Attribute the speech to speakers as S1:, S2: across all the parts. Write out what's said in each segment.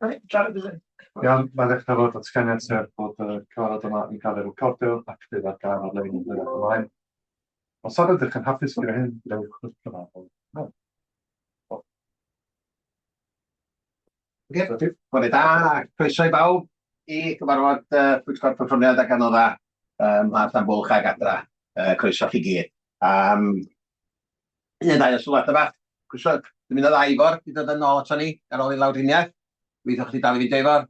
S1: Iawn, mae'n dechrau fod datganiad sef bod y cyfarfod yma yn cael ei recordio ac bydd ar gael ar-lein yn ddweud ymlaen. Os oedd ydych yn hapus gyda hyn, ddewch wrth cyfarfod.
S2: Bore da, croeso i bawb i gyfarfod Pwyllgor Perfformiad ac Adnoddau Mhlas am Bwlch ag Adra. Croeso chi gyd. Un ddau o sylwadau bach. Croeso, dwi'n mynd o Ifor, di dod yn ôl ato ni ar ôl i lawriniaeth. Gweithio chdi dal i fynd Ifor.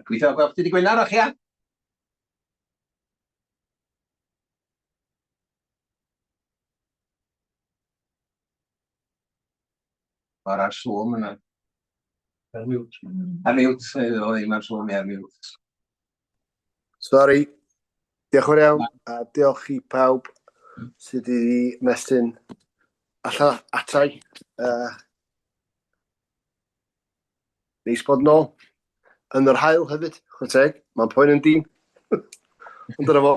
S2: Gweithio gweld chdi di Gwenar o'ch ia? O'r ar Zoom yna. Ar mute. Ar mute, o ddim ar Zoom, ar mute.
S3: Sori. Diolch yn iawn, a diolch i pawb sydd wedi mestyn allan atai. Neis bod nôl. Yn yr hael hefyd, chweteg, mae'n poen yn dîm. Ond dyna fo.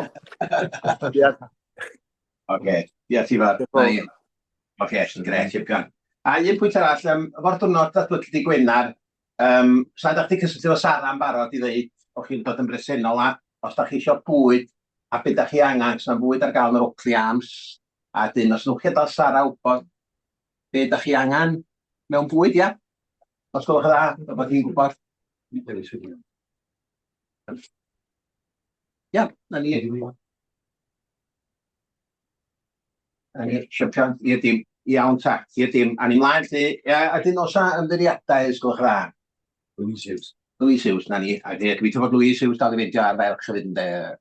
S2: Oce, diolch ti fawr. Oce, sy'n gret, Iepgan. A un pwynt arall, efo'r diwrnod datblygu di Gwenar, sa'n dach chi cysylltu o Sara yn barod i ddeud, o'ch chi'n dod yn bresennol a os dach chi eisiau bwyd a beth dach chi angen, sy'n bwyd ar gael yn yr Oakley Arms, a dyn, os nwch chi ddal Sara wybod beth dach chi angen mewn bwyd, ia? Os gwelwch y dda, bod chi'n gwybod. Ia, na ni. Na ni, siampion, i'r dim. Iawn ta, i'r dim. A ni mlaen lle, a dyn osa ymddiriadau, ysgwch dda. Louis Hughes, na ni. A gobeithio bod Louis Hughes dal i fynd ar ferch sydd yn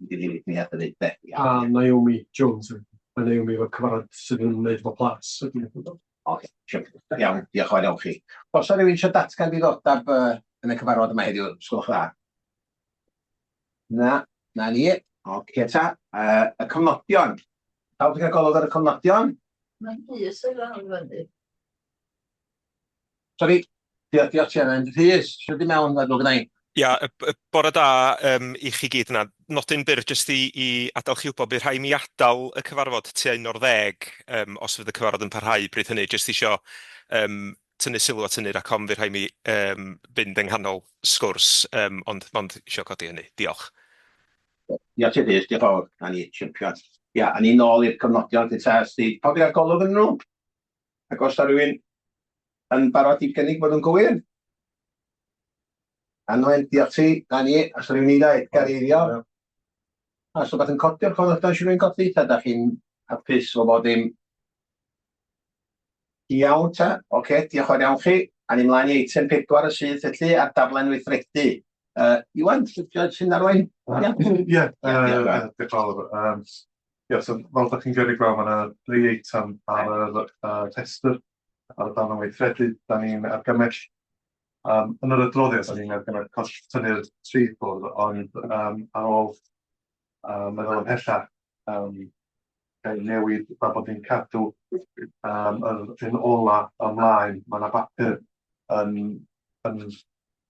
S2: ddilyniad at y dde.
S1: A Naomi Jones, a Naomi efo cyfarfod sydd yn wneud efo plas.
S2: Oce, iawn, diolch o'r iawn chi. Os yna rhywun eisiau datgan diddordeb yn y cyfarfod yma heddiw, ysgwch dda. Na ni. Oce ta. Y cofnodion. Pawb yn cael golwg ar y cofnodion?
S4: Mae'n hys oedd o'n fyny.
S2: Sori, diolch ti anna. Rhys, sydd wedi mewn fod nhw gyda ni?
S5: Ia, bore da i chi gyd yna. Nodyn byr jyst i adael chi wybod, bydd rhai mi adael y cyfarfod tua 11 os fydd y cyfarfod yn parhau bryd hynny. Jyst isio tynnu sylw at hynny racom fydd rhai mi fynd yng nghanol sgwrs, ond isio codi hynny. Diolch.
S2: Diolch ti Rhys, diolch fawr. Na ni, siampion. Ia, a ni nôl i'r cofnodion dy test i. Pawb i'r golwg yn nhw? Ac os da rhywun yn barod i gynnig bod yn gywir? Anwen, diolch ti. Na ni, as rhywun i dda, Edgar Eirio. A so beth yn codio'r cofnodion sy'n rhywun codi? Ta da chi'n hapus o bod ddim? Iawn ta. Oce, diolch o'r iawn chi. A ni mlaen i eitem 4 y sydd felly ar daflen weithredu. Iwan, sy'n arwain?
S1: Ie, diolch yn fawr. Ie, so fel ydych chi'n gyrru gweld, mae yna 3 eitem ar y testr ar y dan o weithredu. Da ni'n argymell. Yn yr adroddiad, da ni'n argymell cost tynnu'r 3 bwrdd, ond ar ôl meddwl ymhellach, gael newid fel bod ni'n cadw yr un ola ymlaen. Mae yna bapur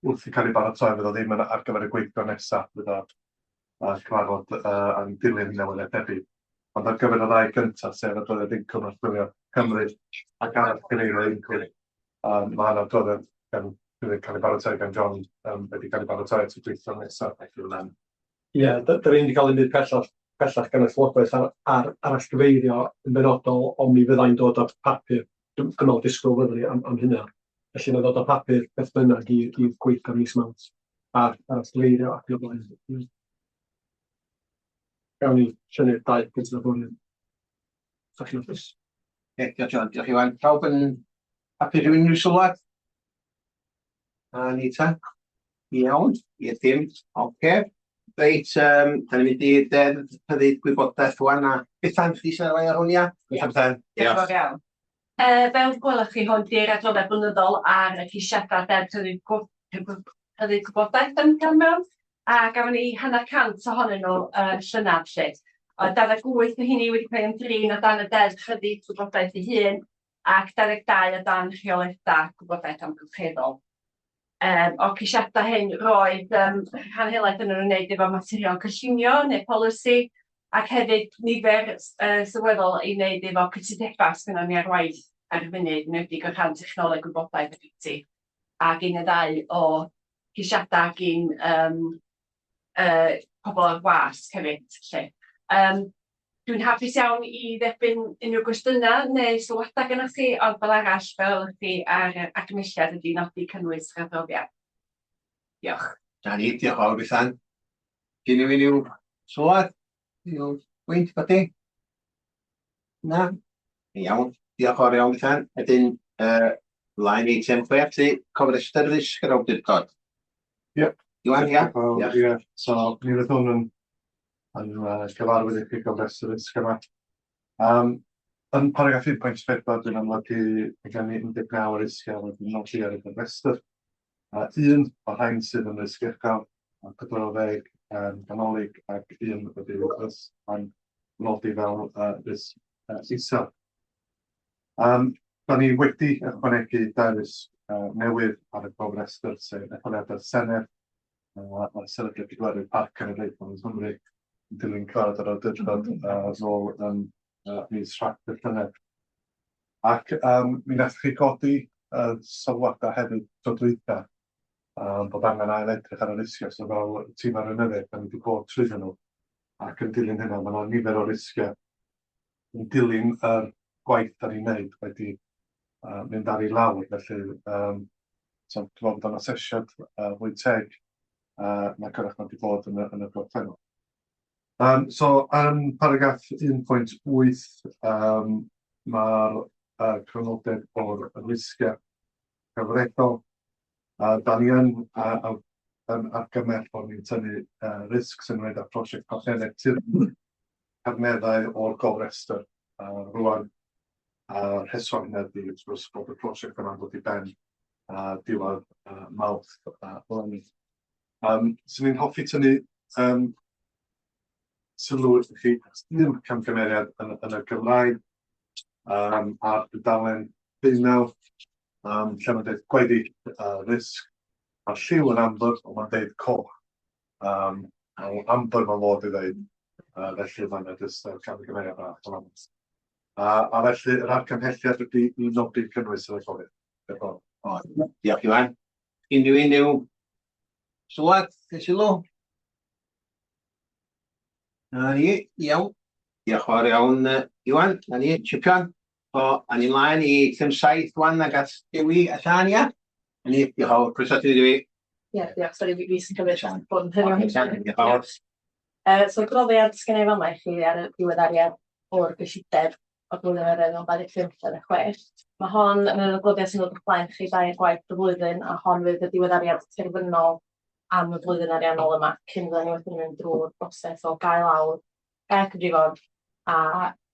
S1: wrth i cael ei baratoi, fydd o ddim yn ar gyfer y gweithio nesaf, fydd o'r cyfarfod yn dilyn newydd debyg. Ond ar gyfer y ddau gyntaf, sef adroddiad incwm archwilio Cymru ac arall gyfeirio incwm. Mae yna adroddiad gan cael ei baratoi gan John wedi cael ei baratoi at y gweithio nesaf. Ie, da ni'n wedi cael ei wneud pellach gan y Llywodraeth ar allgyfeirio yn benodol, ond mi fyddai'n dod â papur, dwi'n meddwl disgwyl fyddwn ni am hynna. Felly mae'n dod â papur beth bynnag i gweithio mis mawrth ar allgyfeirio ac i blaen. Gawn ni siarad 2 pwynt yn y bwrdd. Sa chi'n ofus?
S2: Diolch John, diolch Iwan. Pawb yn hapus rhywun i'w sylwad? A ni ta? Iawn, i'r dim. Oce. Reit, da ni'n mynd i'r deddf pyddu gwybodaeth wan a beth am chi sy'n arwain ar hwn ia?
S4: Diolch yn fawr iawn. Fel gwelwch chi hwn di'r adroddiad blynyddol ar y ceisiadau deddf pyddu gwybodaeth yn cael mewn. A gafon ni 100% ohonyn nhw llynad lle. O 28 o hynny wedi cael ei ymdrin o dan y deddf chydig gwybodaeth ei hun ac 22 o dan rheoledau gwybodaeth amgylcheddol. O ceisiadau hyn roedd rhan helaeth yn wneud efo materion cynllunio neu polisi ac hefyd nifer sylweddol i wneud efo cytudebau sgynnon ni ar waith ar y funud, enwedig o rhan technoleg gwybodaeth y byti. Ac un neu ddau o ceisiadau gyn pobl o'r wasg hefyd. Dwi'n hapus iawn i dderbyn unrhyw gwestiynau neu sylwadau gennych chi, ond fel arall fel chi ar argymelliad ydy nodi cynnwys yr adroddiad. Diolch.
S2: Na ni, diolch fawr Bethan. Gyn i fi sylwad? I'w gwynt bod ti? Na? Iawn, diolch fawr iawn Bethan. Wedyn, line eitem 6, ti cofrestr risg yr awdurdod.
S1: Ie.
S2: Iwan, ia?
S1: Ie, so ni roedd hwn yn gyfarwydd i chi gofrestr risg yma. Yn paragraff 1.4, dwi'n amlygu gen i 19 risgiau wedi nodi ar y gofrestr. Un o'r rhain sydd yn risg uchel, 40 ganolig ac un wedi wrthys yn nodi fel risg isel. Da ni wedi ychwanegu dewis newydd ar y gofrestr, sef etholiadau'r Senedd, mae'r sefydliad pedwerydd Parc Cenedlaethol yn Nghymru yn dilyn cyfarfod yr awdurdod rôl yn mis Rhagfyr llynedd. Ac mi wnaeth chi godi sylwadau hefyd tro dwytha bod angen ail edrych ar y risgiau, so fel tîm ar y nefyd, da ni wedi bod trwyddyn nhw. Ac yn dilyn hynna, mae yna nifer o risgiau yn dilyn yr gwaith da ni'n wneud wedi mynd ar ei lawr, felly dwi'n meddwl bod o'n asesiad fwy teg na gyrraedd wedi bod yn y gorffennol. So, yn paragraff 1.8, mae'r crynodeb o'r risgiau gyfredol. Da ni yn argymell bod ni'n tynnu risg sy'n wneud â prosiect partneriaeth tirmeddau o'r gofrestr. Rwan, rheswm ydy bod y prosiect yma'n dod i ben diwedd Mawrth eleni. Swn i'n hoffi tynnu sylw i chi ddim camgymeriad yn y Gymraeg a'r dudalen 19, lle mae'n dweud gweddi risg. Mae'r lliw yn amber, ond mae'n dweud coch. Amber mae'n fod i ddweud, felly mae'n jyst camgymeriad bach. A felly, yr argymhelliad wedi i nodi cynnwys yr etholiad.
S2: Diolch Iwan. Unrhyw sylwad, sylw? Na ni, iawn. Diolch fawr iawn Iwan. Na ni, Sipion. A ni mlaen i eitem 7 wan ag at Dewi a Sian, ia? Na ni, diolch fawr. Croeso ti Dewi.
S6: Ie, diolch. Sori, fi sy'n cymryd Sian.
S2: Diolch fawr.
S6: So, groddiad sgen i fan i chi ar y diweddariad o'r gyllideb o'r blwyddyn ar ôl 25-26. Mae hon yn y groddiad sy'n dod o'ch blaen chi 2 gwaith y flwyddyn, a hon fydd y diweddariad terfynol am y blwyddyn ariannol yma, cyn fydden ni wedi mynd drwy'r broses o gael awr, gael cyfrifon, a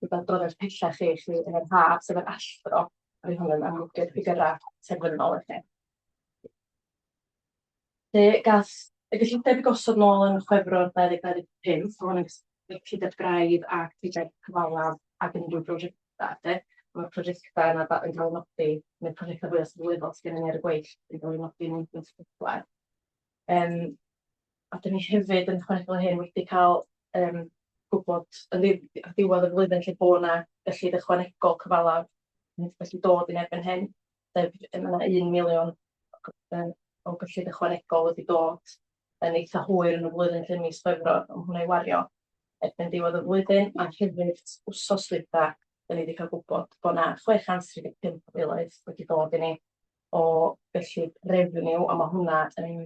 S6: bydd adroddiad pellach chi yn yr haf, sef yr allfro, a fydd hwn yn amlygu'r ffigurau terfynol i chi. Gath y gyllideb i gosod nôl yn Chwefror 2025, hwn yn gyllideb graidd ac gyllideb cyfalaf ac unrhyw prosiectau. Mae'r prosiectau yna yn cael ei nodi, neu'r prosiectau fwy o sylweddol sydd gen i ar y gweill yn cael ei nodi yn 1.4. A dyn ni hefyd yn ychwanegol hyn wedi cael gwybod yn ddiwedd y flwyddyn lle bod yna gyllid ychwanegol cyfalaf felly dod i'n erbyn hyn. Mae yna 1 miliwn o gyllid ychwanegol wedi dod yn eitha hwyr yn y flwyddyn lle mis Chwefror, ond hwnna i wario erbyn diwedd y flwyddyn, a hefyd wsos dwytha, da ni wedi cael gwybod bod yna 635 miloedd wedi dod i ni o gyllid revenue, a mae hwnna yn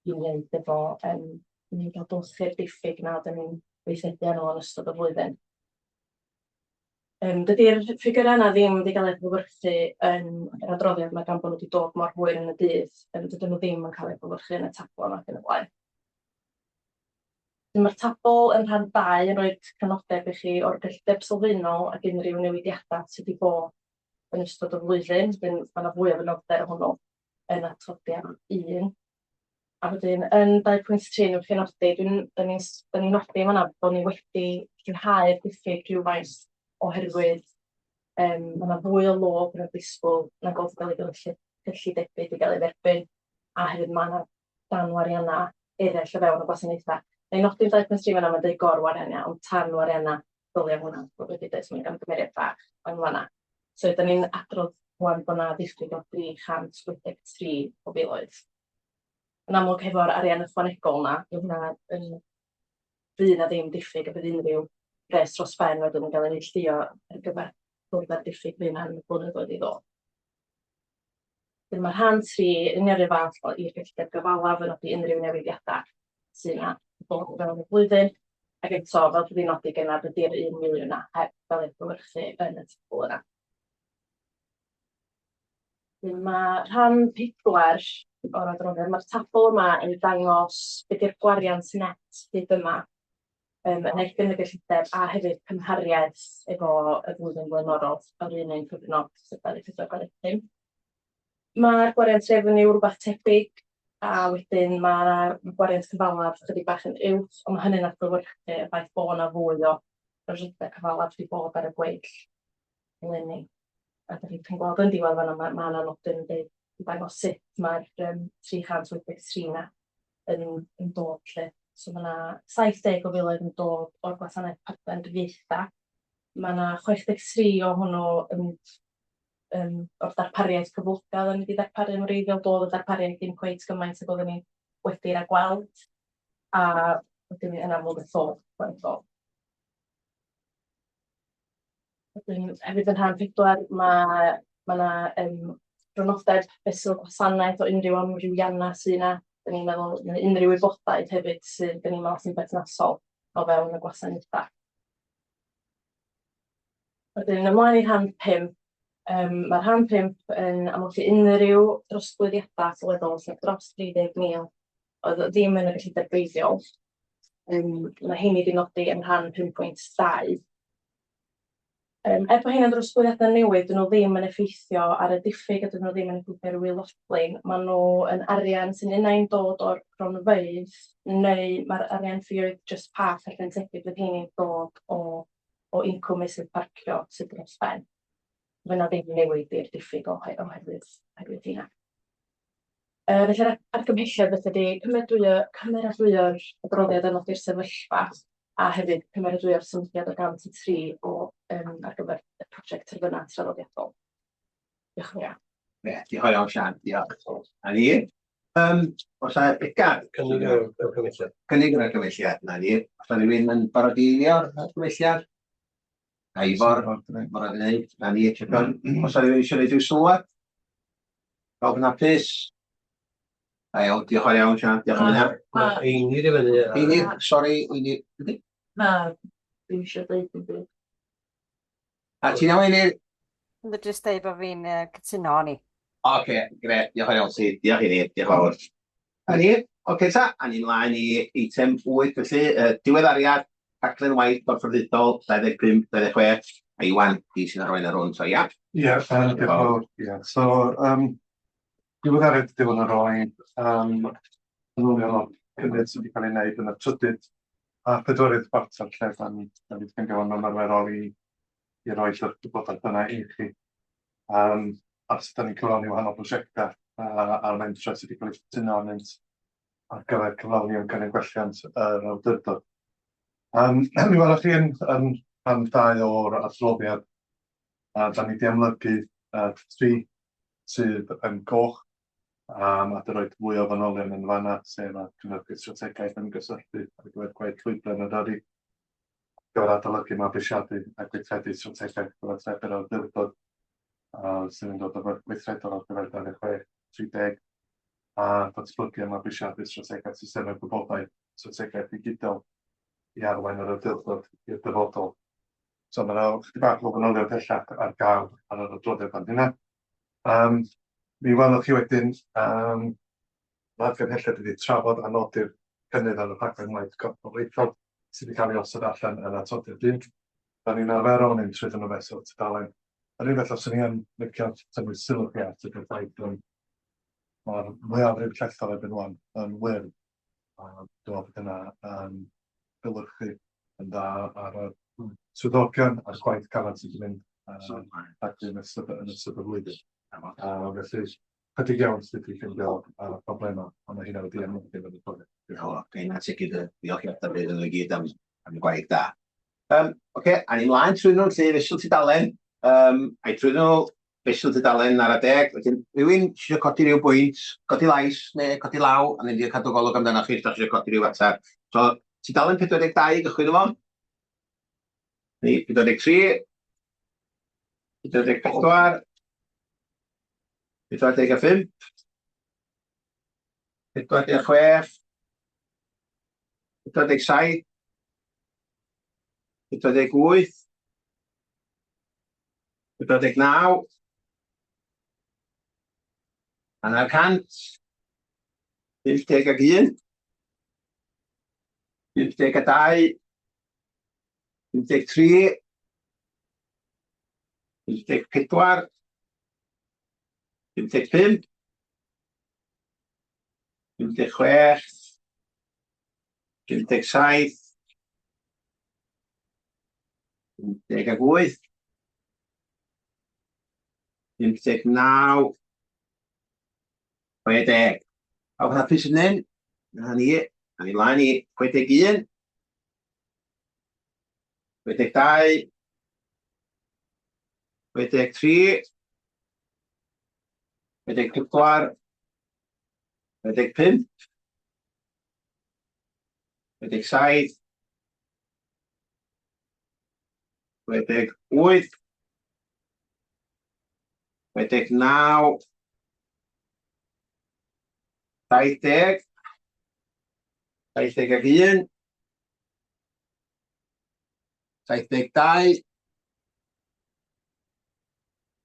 S6: i wneud efo ni'n cael dwlchu'r diffyg na da ni'n weithredu arno yn ystod y flwyddyn. Dydy'r ffigurau yna ddim wedi cael ei adlewyrchu yn yr adroddiad yma gan bod nhw wedi dod mor hwyr yn y dydd, dydyn nhw ddim yn cael ei adlewyrchu yn y tabl yma yn y blaen. Mae'r tabl yn rhan 2 yn rhoi cynodeb i chi o'r gyllideb sylfaenol ac unrhyw newidiadau sydd wedi bod yn ystod y flwyddyn. Mae yna fwy o fynodau o hwnnw yn atodiad 1. A wedyn, yn 2.3 wrth i nodi, da ni'n nodi fan'na bod ni wedi llenhau'r diffyg rhywfaint oherwydd mae yna fwy o lob yn y disgwyl nag oedd gael ei gyllidebu i gael ei dderbyn, a hefyd mae yna danwariannau eraill o fewn y gwasanaethau. Da ni'n nodi'n 2.3 fan'na, mae'n dweud gorwariannau, ond tanwariannau ddylia hwnna, bod wedi dweud mae'n gamgymeriad bach yn fan'na. So, da ni'n adrodd wan bod yna diffyg o 383 o filoedd. Yn amlwg hefo'r arian ychwanegol yna, yw hwnna yn fydd na ddim diffyg a bydd unrhyw res dros ben wedyn yn cael ei neillio ar gyfer bwrdd ar diffyg fydd na'n blynyddoedd i ddod. Mae'r rhan 3 yn yr un fath i'r gyllideb gyfalaf yn nodi unrhyw newidiadau sy'n yna bod fewn y flwyddyn, ac eto fel bydd i'n nodi gyna dydy'r 1 miliwn yna heb fel ei gywyrchu yn y tabl yna. Mae rhan 4 o'r adroddiad, mae'r tabl yma yn dangos beth yw'r gwariant net hyd yma yn erbyn y gyllideb a hefyd cymhariaeth efo y flwyddyn blaenorol o'r un cyfnod sydd 2024-2025. Mae'r gwariant revenue rhywbeth tebyg, a wedyn mae'r gwariant cyfalaf chydig bach yn uwch, ond mae hynny'n adlewyrchu y ffaith bod yna fwy o brosiectau cyfalaf wedi bod ar y gweill eleni. A da chi'n gweld yn diwedd fan'na, mae yna nodyn yn dangos sut mae'r 383 yna yn dod lle. So mae yna 70 o filoedd yn dod o'r gwasanaeth partner gyfieitha. Mae yna 63 o hwnnw o'r darpariaeth cyflogau oedden ni wedi darparu yn wreiddiol, dod o darpariaeth dim cweit gymaint ag oedden ni wedi ragweld, a wedyn ni yn amlwg y ddod. Hefyd yn rhan 4, mae yna dronodeb fesul gwasanaeth o unrhyw amrywiannau sy'n yna. Da ni'n meddwl unrhyw wybodaeth hefyd sydd da ni'n meddwl sy'n berthnasol o fewn y gwasanaethau. Wedyn ymlaen i rhan 5. Mae'r rhan 5 yn amlygu unrhyw drosglwyddiadau sylweddol sy'n dros 30,000 oedd ddim yn y gyllideb breiddiol. Mae heini wedi nodi yn rhan 5.2. Bod hyn yn drosglwyddiadau newydd, dyn nhw ddim yn effeithio ar y diffyg a dyn nhw ddim yn effeithio ar y wylodlin. Maen nhw yn arian sy'n unau'n dod o'r cronfeydd, neu mae'r arian ffïoedd just parc ar fentegydd fydd heini'n dod o incwm mesydd parcio sydd dros ben. Fe na ddim newid i'r diffyg oherwydd hynna. Felly'r argymhelliad ydy cymeradwyo'r adroddiad yn nodi'r sefyllfa a hefyd cymeradwyo'r symudiad o 103 ar gyfer y prosiect terfynau traddodiadol. Diolch yn fawr.
S2: Diolch yn fawr, Sian. Diolch. A ni, os a Edgar? Cynnig yr argymhelliad. Cynnig yr argymhelliad, na ni. Os a rhywun yn barod i eilio'r argymhelliad? A Ifor, barod i wneud, na ni. Os a rhywun eisiau gwneud i'w sylwad? Gawb yn hapus? Diolch yn iawn, Sian. Diolch yn fawr. Einir i fyny. Einir, sori, Einir.
S6: Na, ddim eisiau dweud yn byd.
S2: A ti'n iawn, Einir?
S7: Dwi'n jyst dweud bod fi'n cytuno ni.
S2: Oce, gret. Diolch yn iawn ti. Diolch Einir. Diolch yn fawr. Einir, oce ta. A ni'n mlaen i eitem 8, felly diweddariad rhaglen waith gorfforddidol 25-26. A Iwan, di sy'n arwain ar hwn, so ia.
S1: Ie, diolch yn fawr. So, diweddariad wedi bod yn rhoi ynwnion o'r cynnydd sydd wedi cael ei wneud yn y trydydd a pedwerydd barter lle da ni wedi gyfnewid ymarferol i roi llwy'r gwybodaeth yna i chi. A sut da ni'n cyflawni wahanol prosiectau a'r mentre sydd wedi cael ei cytuno arnynt ar gyfer cyflawni o'n cynnig gwelliant yr awdurdod. Mi welwch chi yn rhan 2 o'r adroddiad, da ni wedi amlygu 3 sydd yn goch, a wedi rhoi fwy o fanolion yn fan'na, sef a cynhyrchu strategaeth yn gysylltu ar gyfer gwaith llwybren y dodi, gyfer adolygu mabwysiadu a gweithredu strategaeth gyfathrebu'r awdurdod, sydd yn dod o'r gweithredol ar gyfer 26-30, a datblygu a mabwysiadu strategaeth systemau gwybodaeth, strategaeth digidol i arwain yr awdurdod i'r dyfodol. So mae yna chydig bach o fanolion pellach ar gael ar yr adroddiad fan hynna. Mi welwch chi wedyn, mae'r gynhelled wedi trafod a nodi'r cynnydd ar y rhaglen waith corfforaethol sydd wedi cael ei osod allan yn atodiad 1. Da ni'n arferol yn un trwydd yn y fesul tudalen. Yr un beth os yn ni'n licio tynnu sylw chi at y ffaith mae'r mwyafrif llethol erbyn wan yn wyrdd. Dwi'n meddwl bod yna bilwrchu yn dda ar y swyddogion a'r gwaith caled sydd yn mynd rhaglen yn ystod y flwyddyn. Felly, chydig iawn sydd wedi ffeindio problemau, ond mae hynna wedi amlygu yn y pwyllgor.
S2: Diolch yn sicr diolchiadau bydd yn y gyd am y gwaith da. Oce, a ni mlaen trwy nhw lle fesul tudalen, a'i trwy nhw fesul tudalen ar y deg. Wedyn, rhywun eisiau codi rhyw bwynt, codi lais neu codi law, a ni'n cadw golwg amdanoch chi os da chi eisiau codi rhyw fatar. So, tudalen 42, gychwyn efo. Ni, 43, 44, 45, 46, 47, 48, 49, hanner cant, 51, 52, 53, 54, 55, 56, 57, 58, 59, 60. Pawb yn hapus yn hyn? Na ni. A ni mlaen i 61, 62, 63, 64, 65, 67, 68, 69, 70, 71, 72,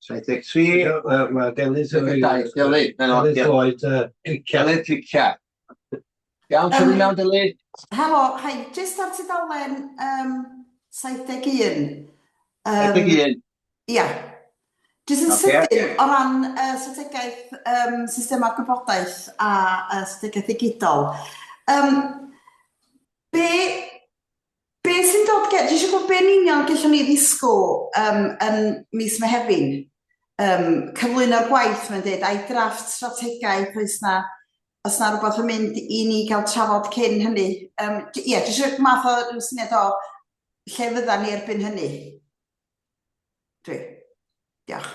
S2: 73,
S8: Mae Delyth yn
S2: Delyth Lloyd Delyth clicia. Iawn, sy'n mewn Delyth?
S9: Helo, hai, jyst ar tudalen 71.
S2: 71.
S9: Ia. Jyst yn
S2: Ocê.
S9: sydyn o ran strategaeth systema gwybodaeth a strategaeth digidol. Be sy'n dod gen, dwi eisiau gwybod be'n union gallwn ni ddisgwyl yn mis Mehefin? Cyflwyno'r gwaith, mae'n dweud, a'i drafft strategaeth, oes na rhywbeth yn mynd i ni gael trafod cyn hynny. Ie, dwi eisiau math o ryw syniad o lle fydda ni erbyn hynny. Diolch.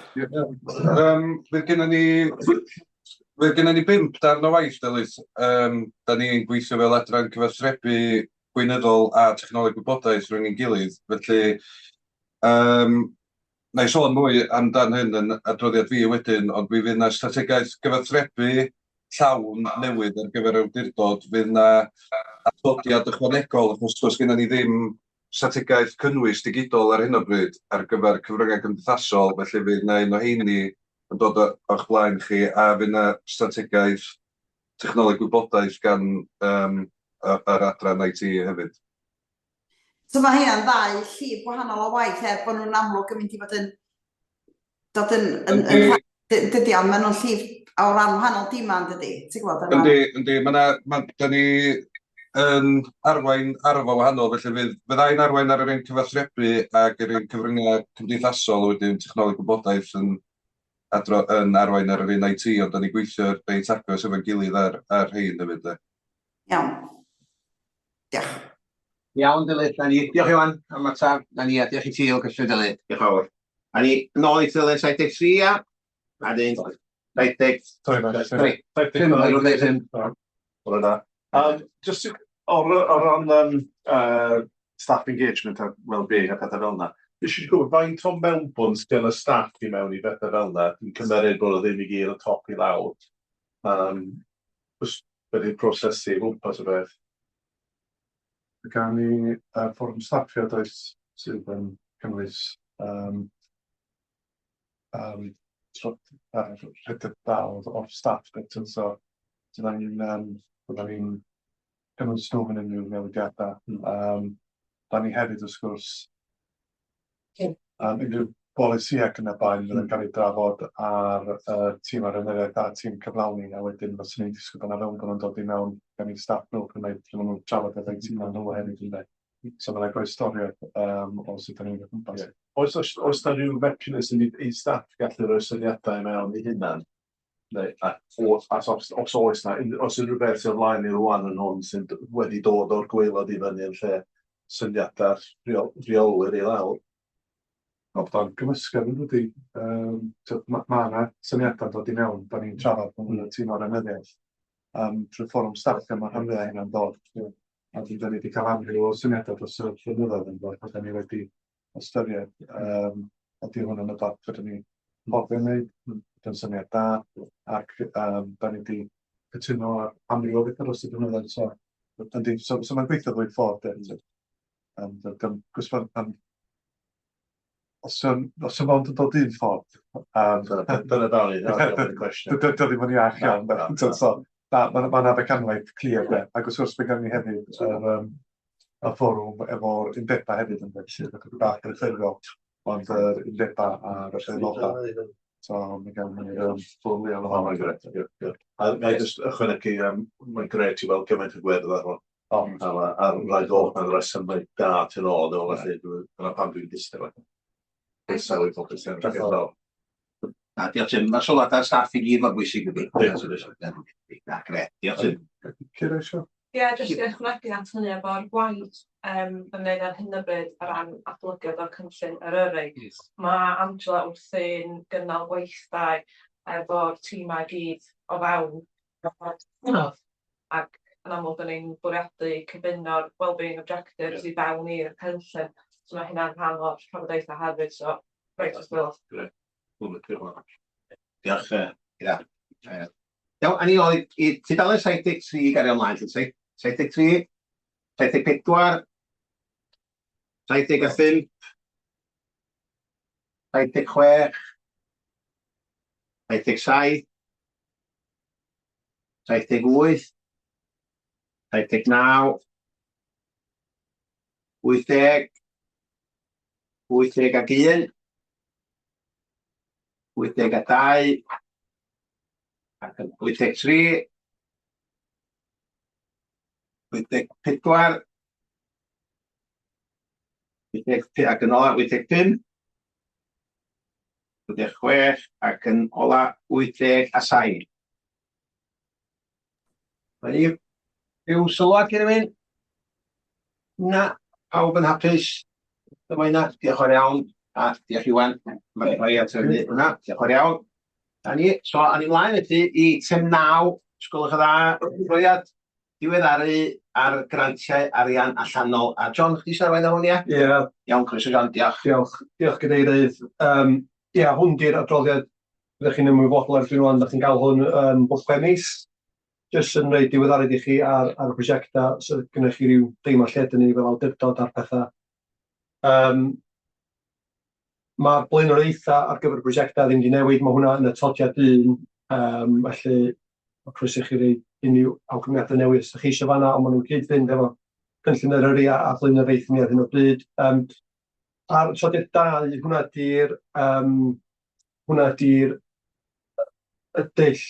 S8: Fydd gennym ni 5 darn o waith, Delyth. Da ni'n gweithio fel adran cyfathrebu gweinyddol a technoleg gwybodaeth rhwng ein gilydd. Felly, na i sôn mwy amdan hyn yn adroddiad fi wedyn, ond mi fydd na strategaeth gyfathrebu llawn newydd ar gyfer awdurdod. Fydd na atodiad ychwanegol, achos does gennym ni ddim strategaeth cynnwys digidol ar hyn o bryd ar gyfer cyfryngau cymdeithasol, felly fydd na un o heini yn dod o'ch blaen chi, a fydd na strategaeth technoleg gwybodaeth gan yr adran IT hefyd.
S9: So mae hynna'n ddau llif gwahanol o waith, bod nhw'n amlwg yn mynd i fod yn dod yn dydi, ond maen nhw'n llif o ran wahanol diman, dydi?
S8: Yndi, da ni yn arwain arfo wahanol, felly fydd ein arwain ar yr un cyfathrebu ac yr un cyfryngau cymdeithasol wedyn technoleg gwybodaeth yn arwain ar yr un IT, ond da ni gweithio reit agos efo'n gilydd ar rhain hefyd.
S9: Iawn. Diolch.
S2: Iawn, Delyth. Diolch Iwan am atab. Diolch i ti o cwestiwn, Delyth. Diolch fawr. A ni nôl i Delyth 73, ia. A dyn,
S1: 75. Just o ran staff engagement a well-being a pethau fel yna, eisiau gwybod faint o mewnbwn sy'n y staff i mewn i bethau fel yna, yn cymryd bod o ddim i gyd o top i lawr. Beth i'n prosesu i gwmpas y beth. Gan ni fforwm staffio does sydd yn cynnwys rhedeg dal o staff bit, so dyna ni'n cynnwys nhw yn unrhyw newidiadau. Da ni hefyd wrth gwrs unrhyw bolisia ac yn y bain fydd yn cael ei drafod ar tîm ar ymwneud a tîm cyflawni, a wedyn fos ni'n disgwyl bod nhw'n dod i mewn gan i staff nhw yn gwneud lle maen nhw'n trafod efo'u tîm nhw hefyd yn dweud. So mae'n rhoi storiad o sut da ni'n gwmpas. Oes na rhyw mechanism i staff gallu rhoi syniadau mewn i hynna? Os oes na, os yw'n rhywbeth sy'n ymlaen i rwan yn hwn sy'n wedi dod o'r gwaelod i fyny yn lle syniadau rheolwyr i lawr? O, bod o'n gymysgedd yn dydi. Mae yna syniadau'n dod i mewn, da ni'n trafod yn y tîm o'r enyddiaeth. Trwy fforwm staff yma rhan fwyaf hynna'n dod. A da ni wedi cael amryw o syniadau dros y flynyddoedd yn dod, a da ni wedi ystyried. Ydy hwn yn y dod fydda ni hoffi wneud, yn syniad da, ac da ni wedi cytuno ar amryw o bethau dros y blynyddoedd. So mae'n gweithio ddwy ffordd. Os yw ond yn dod un ffordd,
S2: Dyna dal i, dyna'r cwestiwn.
S1: Dydy o ddim yn iach iawn. Mae'n abecanwaith clir, ac wrth gwrs mae gen ni hefyd y fforwm efo'r undebau hefyd yn dweud sydd yn bach yn ffurfiol, ond yr undebau a'r aelodau. So mae gen ni'r fforwm leol o hwnna'n gred.
S10: A ga i jyst ychwanegu, mae'n gret i weld gymaint o gwedd ar hwn. A'r rhaid o hwnna'n reswm mae da ti'n ôl, felly dyna pam dwi'n distel. Sawl ffocws yn rhaid.
S2: A diolch Tim, mae sylwadau'r staff i gyd mor bwysig ydy. Na, gret, diolch Tim.
S1: Cyr eisiau?
S6: Ie, jyst i ychwanegu at hynny efo'r gwaith yn wneud ar hyn o bryd o ran adolygiad o'r cynllun yr yrru. Mae Angela wrthi'n gynnal gweithdai efo'r tîmau gyd o fewn. Ac yn amlwg yn ein bwriadu cyfuno'r wellbeing objectives i fewn i'r cynllun. So mae hynna'n rhan o'r trafodaethau hefyd, so reit os gweld.
S2: Diolch. Iawn, a ni oedd i tudalen 73 gario ymlaen, 73, 74, 75, 76, 77, 78, 79, 80, 81, 82, ac yn 83, 84, ac yn ola 85, 86, ac yn ola 87. Mae ni yw sylwad gyda mynd? Na, pawb yn hapus. Dyma hynna, diolch o'r iawn, a diolch Iwan. Mae'n rhoi at hynny hwnna, diolch o'r iawn. So, a'n i mlaen ydy i tem 9, sgwylwch y dda, rhoiad diweddaru ar grantiau arian allanol. A John, chdi siarad am hwn, ia?
S11: Ie.
S2: Iawn, croeso John, diolch.
S11: Diolch Gadeirydd. Ie, hwn di'r adroddiad fyddwch chi'n ymwybodol erbyn rwan, da chi'n cael hwn yn bwthgwennis. Jyst yn rhoi diweddaru i chi ar y prosiectau, so gynnwch chi ryw deimlo lle dyn ni fel awdurdod ar pethau. Mae'r blaenoriaethau ar gyfer y prosiectau ddim wedi newid, mae hwnna yn y todiad 1, felly mae croeso i chi roi unrhyw awgrymiadau newydd os ydych chi eisiau fanna, ond maen nhw'n cyd-fynd efo cynllun yr yrru a blaenoriaethau ni ar hyn o bryd. A'r todiad 2, hwnna ydy'r dull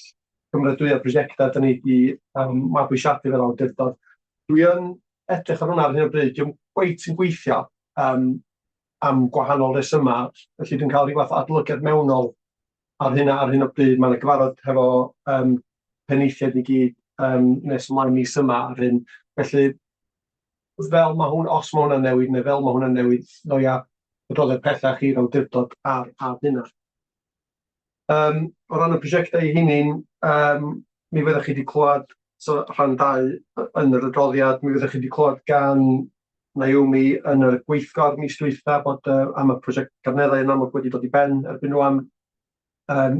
S11: cymrydwyo prosiectau da ni wedi mabwysiadu fel awdurdod. Dwi yn edrych ar hwnna ar hyn o bryd, dwi'n gweith yn gweithio am gwahanol resymau, felly dwi'n cael rhywbeth o adolygiad mewnol ar hyn o bryd. Mae'n gyfarfod hefo peneithiaid i gyd nes ymlaen mis yma ar hyn. Felly, fel mae hwn, os mae hwnna'n newid, neu fel mae hwnna'n newid, ddoia adroddiad pellach i'r awdurdod ar hynna. O ran y prosiectau i hunin, mi fyddwch chi wedi clywed rhan 2 yn yr adroddiad, mi fyddwch chi wedi clywed gan Naomi yn y gweithgor mis dwytha bod am y prosiect garneddau yn amlwg wedi dod i ben erbyn rwan. Un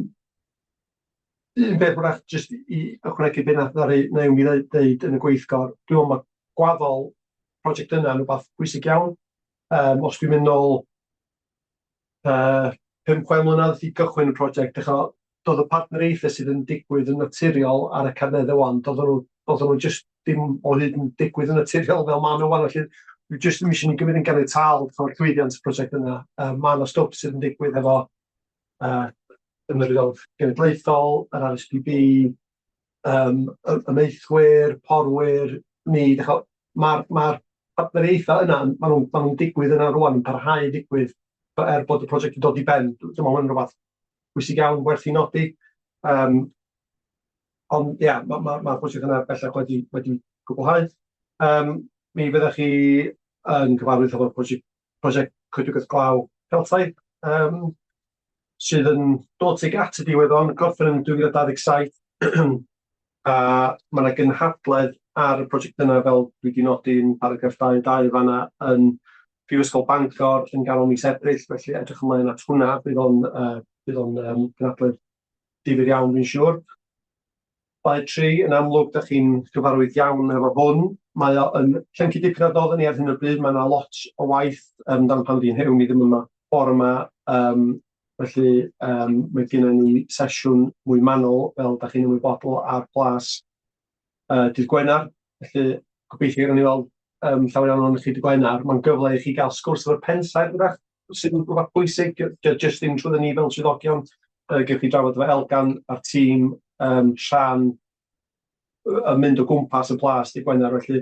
S11: beth wrach jyst i ychwanegu be nath Naomi ddeud yn y gweithgor, dwi'n meddwl mae gwaddol prosiect yna yn rhywbeth bwysig iawn. Os dwi'n mynd nôl 5-6 mlynedd i gychwyn y prosiect, doedd y partneriaethau sydd yn digwydd yn naturiol ar y carneddau wan, doedden nhw jyst dim o hyd yn digwydd yn naturiol fel maen nhw wan, felly dwi jyst yn eisiau ni gymryd yn ganiataol o'r llwyddiant y prosiect yna. Mae yna stwp sydd yn digwydd efo ymwneud genedlaethol, yr RSPB, ymneithwyr, porwyr, ni. Mae'r partneriaethau yna, maen nhw'n digwydd yna rwan, yn parhau digwydd bod y prosiect yn dod i ben. Dyma hwn yn rhywbeth bwysig iawn werth i nodi. Ond ie, mae'r prosiect yna bellach wedi gwblhau. Mi fyddwch chi yn gyfarwydd efo'r prosiect coedwigaeth glaw Celtaidd, sydd yn dod tuag at y diwedd o'n gorffen yn 2027 a mae yna gynhadledd ar y prosiect yna fel dwi wedi nodi yn paragraff 2 fanna yn Prifysgol Bangor yn ganol mis Ebrill, felly edrych ymlaen at hwnna, bydd o'n gynhadledd difyr iawn dwi'n siŵr. Blaid 3 yn amlwg, da chi'n gyfarwydd iawn efo hwn. Mae o yn llenci dipyn o dodd ni ar hyn o bryd, mae yna lot o waith dan pan di'n hewn i ddim yma bore yma. Felly mae gennym ni sesiwn mwy manwl fel da chi'n ymwybodol ar blas dydd Gwener. Felly gobeithio gyda ni weld llawer iawn o'n chi dydd Gwener. Mae'n gyfle i chi gael sgwrs efo'r pensaer wrach sydd yn rhywbeth bwysig, jyst ddim trwy ni fel swyddogion. Gewch chi drafod efo Elgan a'r tîm Sian yn mynd o gwmpas y blas dydd Gwener. Felly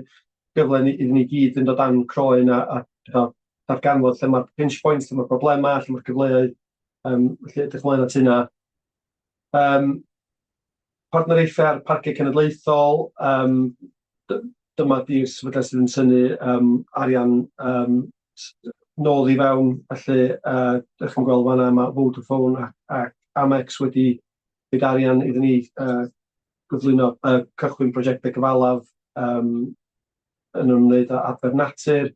S11: gyfle iddyn ni gyd fynd o dan croen a darganfod lle mae'r pinch points, lle mae'r problemau, lle mae'r gyfleoedd. Felly edrych ymlaen at hynna. Partneriaethau parciau cenedlaethol, dyma di'r sefydliad sydd yn tynnu arian nôl i fewn, felly ydych chi'n gweld fan'na mae Vodafone ac Amex wedi byd arian iddyn ni gyflwyno cychwyn prosiectau gyfalaf yn ymwneud â adfer natur.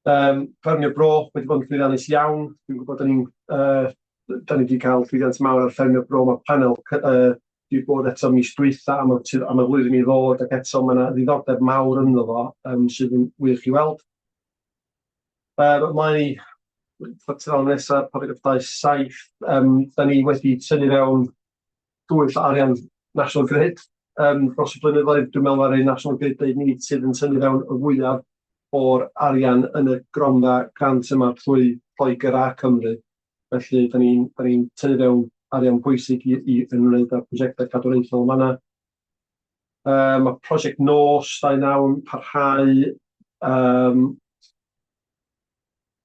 S11: Ffermio Bro wedi bod yn llwyddiannus iawn. Dwi'n gwybod da ni wedi cael llwyddiant mawr ar Ffermio Bro. Mae panel wedi bod eto mis dwytha am y flwyddyn i ddod, ac eto mae yna ddiddordeb mawr ynddo fo sydd yn wych i weld. Ymlaen i ffactorol nesaf, paragraff 7. Da ni wedi tynnu fewn dwyll arian National Grid dros y blynyddoedd. Dwi'n meddwl mae'r National Grid dweud ni sydd yn tynnu fewn y fwyaf o'r arian yn y gronfa grant yma trwy Pwyllgor a Cymru. Felly, da ni'n tynnu fewn arian pwysig i ymwneud â'r prosiectau cadwraethol yma. Mae prosiect nos 29 yn parhau.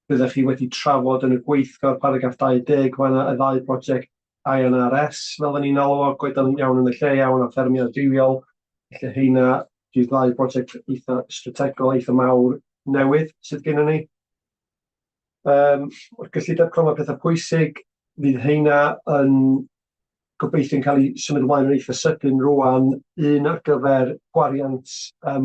S11: Byddech chi wedi trafod yn y gweithgor paragraff 20 fan'na y ddau prosiect INRS, fel da ni'n alw o, goedan iawn yn y lle iawn a ffermio driwiol. Felly heina dydd ddau prosiect eitha strategol, eitha mawr newydd sydd gennym ni. O'r gyllideb cronfa pethau pwysig, fydd heina yn gobeithio'n cael ei symud ymlaen yn eitha sydyn rwan, un ar gyfer gwariant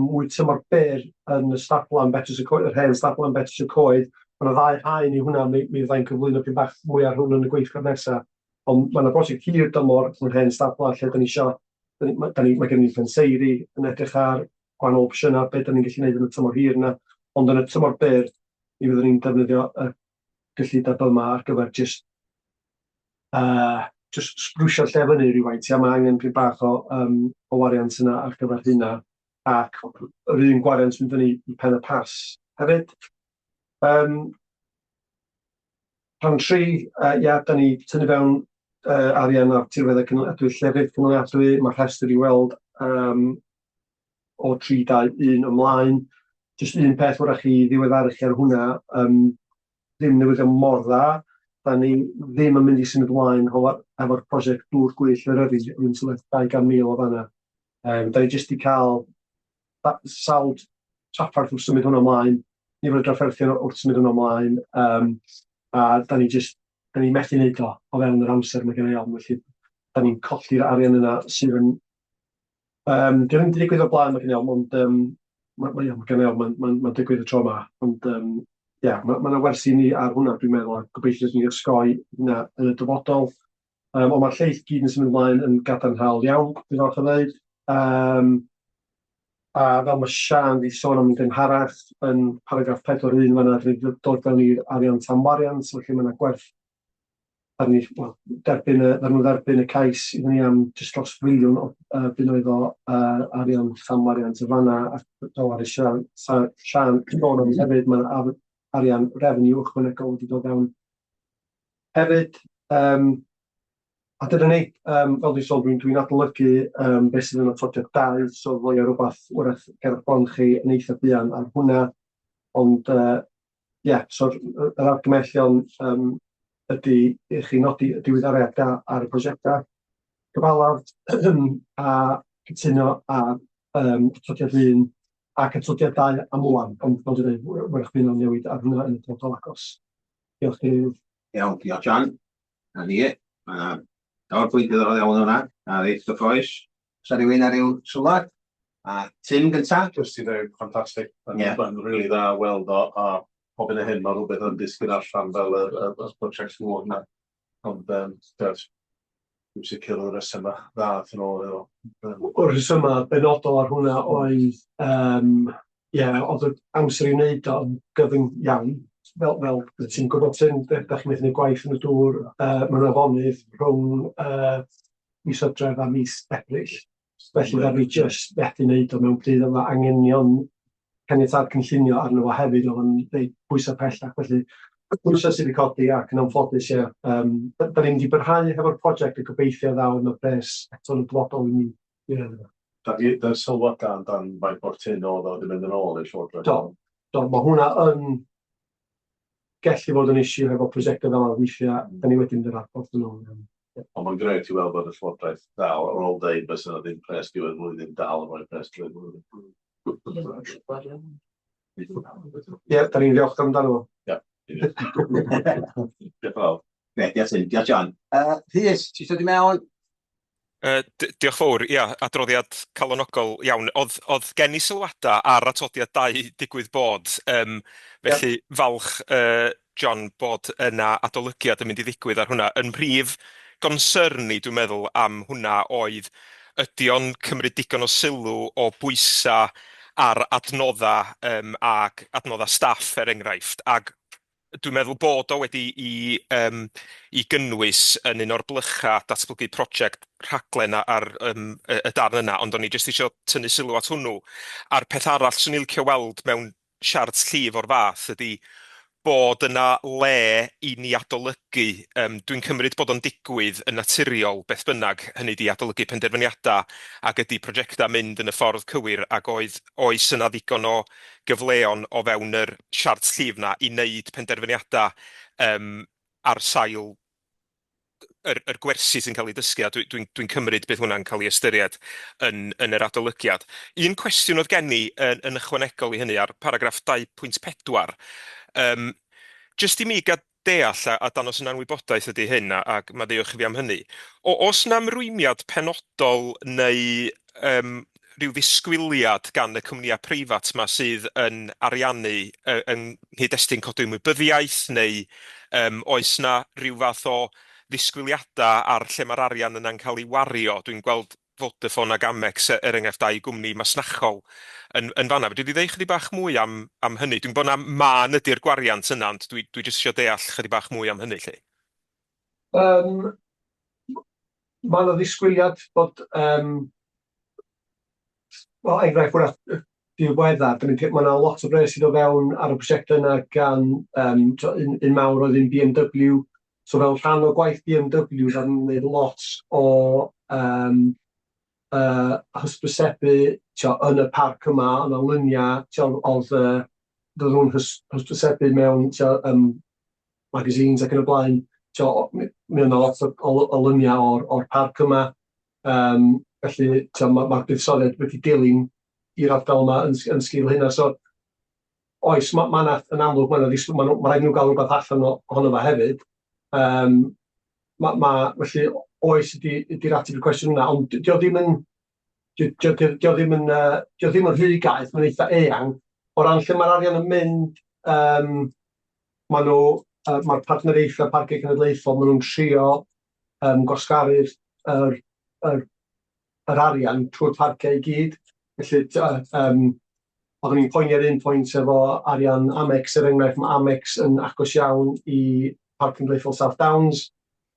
S11: mwy tymor byr yn y stablan Betws y Coed, yr hen stablan Betws y Coed. Mae yna ddau haen i hwnna, mi fyddai'n cyflwyno pyn bach mwy ar hwn yn y gweithgor nesaf. Ond mae yna brosiect hir dymor yn yr hen stablan lle da ni isio. Mae gen ni ffenseiri yn edrych ar gwahanol opsiynau, beth da ni'n gallu gwneud yn y tymor hir yna. Ond yn y tymor byr, mi fyddwn ni'n defnyddio y gyllideb yma ar gyfer just sbrwsio lle fyny rhywfaint. Mae angen pyn bach o wariant yna ar gyfer hynna. Ac yr un gwariant mynd fyny i pen y pas hefyd. Rhan 3, da ni tynnu fewn arian ar tirweddau cynaliadwy, llefydd cynaliadwy. Mae rhestr i weld o 321 ymlaen. Jyst un peth wrach i ddiweddaru chi ar hwnna, ddim newyddion mor dda. Da ni ddim yn mynd i symud ymlaen efo'r prosiect dŵr gwyll Eryri, yn sylwedd 200,000 o fanna. Da ni jyst i cael sawl traffarth wrth symud hwnna ymlaen, nifer y drafferthion wrth symud hwnna ymlaen, a da ni methu wneud o fewn yr amser mae gen i ofn. Felly, da ni'n colli'r arian yna sydd yn... Dwi'n ddim wedi digwydd o'r blaen mae gen i ofn, ond mae'n digwydd y tro yma. Ond mae yna wersi ni ar hwnna, dwi'n meddwl, a gobeithio ni osgoi hynna yn y dyfodol. Ond mae'r lleill gyd yn symud ymlaen yn gadarnhaol iawn, dwi'n falch o ddeud. A fel mae Sian wedi sôn am yn gynharach yn paragraff 4.1 fan'na, dyn ni dod fewn i'r arian tamwariant, felly mae yna gwerth. Dyn nhw dderbyn y cais iddyn ni am jyst dros filiwn o bunnoedd o arian tamwariant y fan'na, ac dowar i Sian sôn am hefyd, mae arian revenue ychwanegol wedi dod fewn hefyd. A dyna ni, fel dwi'n sôn, dwi'n adolygu beth sydd yn atodiad 2, so fwy o rhywbeth wrth ger eich bron chi yn eitha buan ar hwnna. Ond, so yr argymellion ydy i chi nodi y diwyddariad ar y prosiectau gyfalaf a cytuno ar atodiad 1 ac atodiad 2 am ŵan. Ond, fel dwi'n dweud, wrach bydd o'n newid ar hwnna yn y dyfodol agos. Diolch chi.
S2: Iawn, diolch John. A ni. O'r pwynt ddiddorol iawn hwnna. A reit, gyffroes. Sa rhywun ar ryw sylwad? A Tim gynta?
S10: Jyst i ddweud, ffantastig.
S2: Ie.
S10: Mae'n rili dda weld o, a pob yn y hyn, mae rhywbeth yn disgyn allan fel y project sword yna. Ond, dwi'n sicr o'r rhesymau dda yn ôl iddo.
S11: O'r rhesymau benodol ar hwnna oedd, oedd y amser i wneud o'n gyfyng iawn. Fel ti'n gwybod Tim, da chi'n meddwl gwaith yn y dŵr mewn afonydd rhwng mis Hydref a mis Ebrill. Felly da fi jyst methu wneud o mewn pryd yma angenion caniatâd cynllunio arno fo hefyd oedd yn gwneud pwysau pellach. Felly pwysau sydd wedi codi ac yn anffodus, da ni'n wedi byrhau efo'r prosiect y gobeithio ddaw yn y pres eto'n y dyfodol i ni.
S10: Da'r sylwada amdan faint o'r tyn oedd o wedi mynd yn ôl i'r llywodraeth.
S11: Do, mae hwnna yn gallu fod yn issue efo prosiectau fel yna weithiau, da ni wedi mynd yr adborth yn ôl.
S10: Ond mae'n greu i weld bod y llywodraeth dal ar ôl deud bys yna ddim pres diwedd flwyddyn dal yn rhoi pres diwedd flwyddyn.
S11: Ie, da ni'n ddiolch amdano fo.
S10: Ie.
S2: Diolch fawr. Diolch Tim, diolch John. Rhys, ti'n dod i mewn?
S5: Diolch fawr, adroddiad calonogol iawn. Oedd gen i sylwada ar atodiad 2 digwydd bod, felly falch John bod yna adolygiad yn mynd i ddigwydd ar hwnna. Yn prif goncerni, dwi'n meddwl, am hwnna oedd ydy o'n cymryd digon o sylw o bwysa ar adnoddau ac adnoddau staff enghraifft, ac dwi'n meddwl bod o wedi i gynnwys yn un o'r blycha datblygu prosiect rhaglen ar y darn yna, ond o'n i jyst eisiau tynnu sylw at hwnnw. A'r peth arall swn i'n licio weld mewn siart llif o'r fath ydy bod yna le i ni adolygu. Dwi'n cymryd bod o'n digwydd yn naturiol beth bynnag, hynny di adolygu penderfyniadau ac ydy prosiectau mynd yn y ffordd cywir, ac oes yna ddigon o gyfleon o fewn yr siart llif na i wneud penderfyniadau ar sail yr gwersi sy'n cael ei dysgu, a dwi'n cymryd bydd hwnna'n cael ei ystyried yn yr adolygiad. Un cwestiwn oedd gen i yn ychwanegol i hynny ar paragraff 2.4, jyst i mi gael deall a dan os yna'n wybodaeth ydy hyn, ac mae ddiolch i fi am hynny. Os yna ymrwymiad penodol neu rhyw ddisgwyliad gan y cwmnïau preifat yma sydd yn ariannu yng nghyd-destun codi ymwybyddiaeth, neu oes yna rhyw fath o ddisgwyliadau ar lle mae'r arian yna'n cael ei wario. Dwi'n gweld Vodafone ac Amex enghraifft 2 gwmni masnachol yn fanna. Dwi wedi dweud chydig bach mwy am hynny. Dwi'n bod na man ydy'r gwariant yna, ond dwi jyst eisiau deall chydig bach mwy am hynny, lle.
S11: Mae yna ddisgwyliad bod, enghraifft wrth diweddar, mae yna lot o bres i ddod fewn ar y prosiect yna gan un mawr oedd un BMW. So fel rhan o gwaith BMW, da'n gwneud lot o hysbysebu yn y parc yma, yn y luniau, oedd nhw'n hysbysebu mewn magazines ac yn y blaen. Mi yna lot o luniau o'r parc yma. Felly mae'r buddsoddiad wedi dilyn i'r ardal yma yn sgil hynna. So, oes, mae'n amlwg, mae'n rhaid nhw gael rhywbeth allan ohono fo hefyd. Felly, oes ydy'r ateb i'r cwestiwn yna, ond dio ddim yn rhy gaeth, mae'n eitha eang. O ran lle mae'r arian yn mynd, mae'r partneriaethau parciau cenedlaethol, maen nhw'n trio gwasgaru'r arian trwy'r parciau i gyd. Felly, oeddwn ni'n poeni ar un pwynt efo arian Amex, enghraifft, mae Amex yn agos iawn i Parc Cenedlaethol South Downs,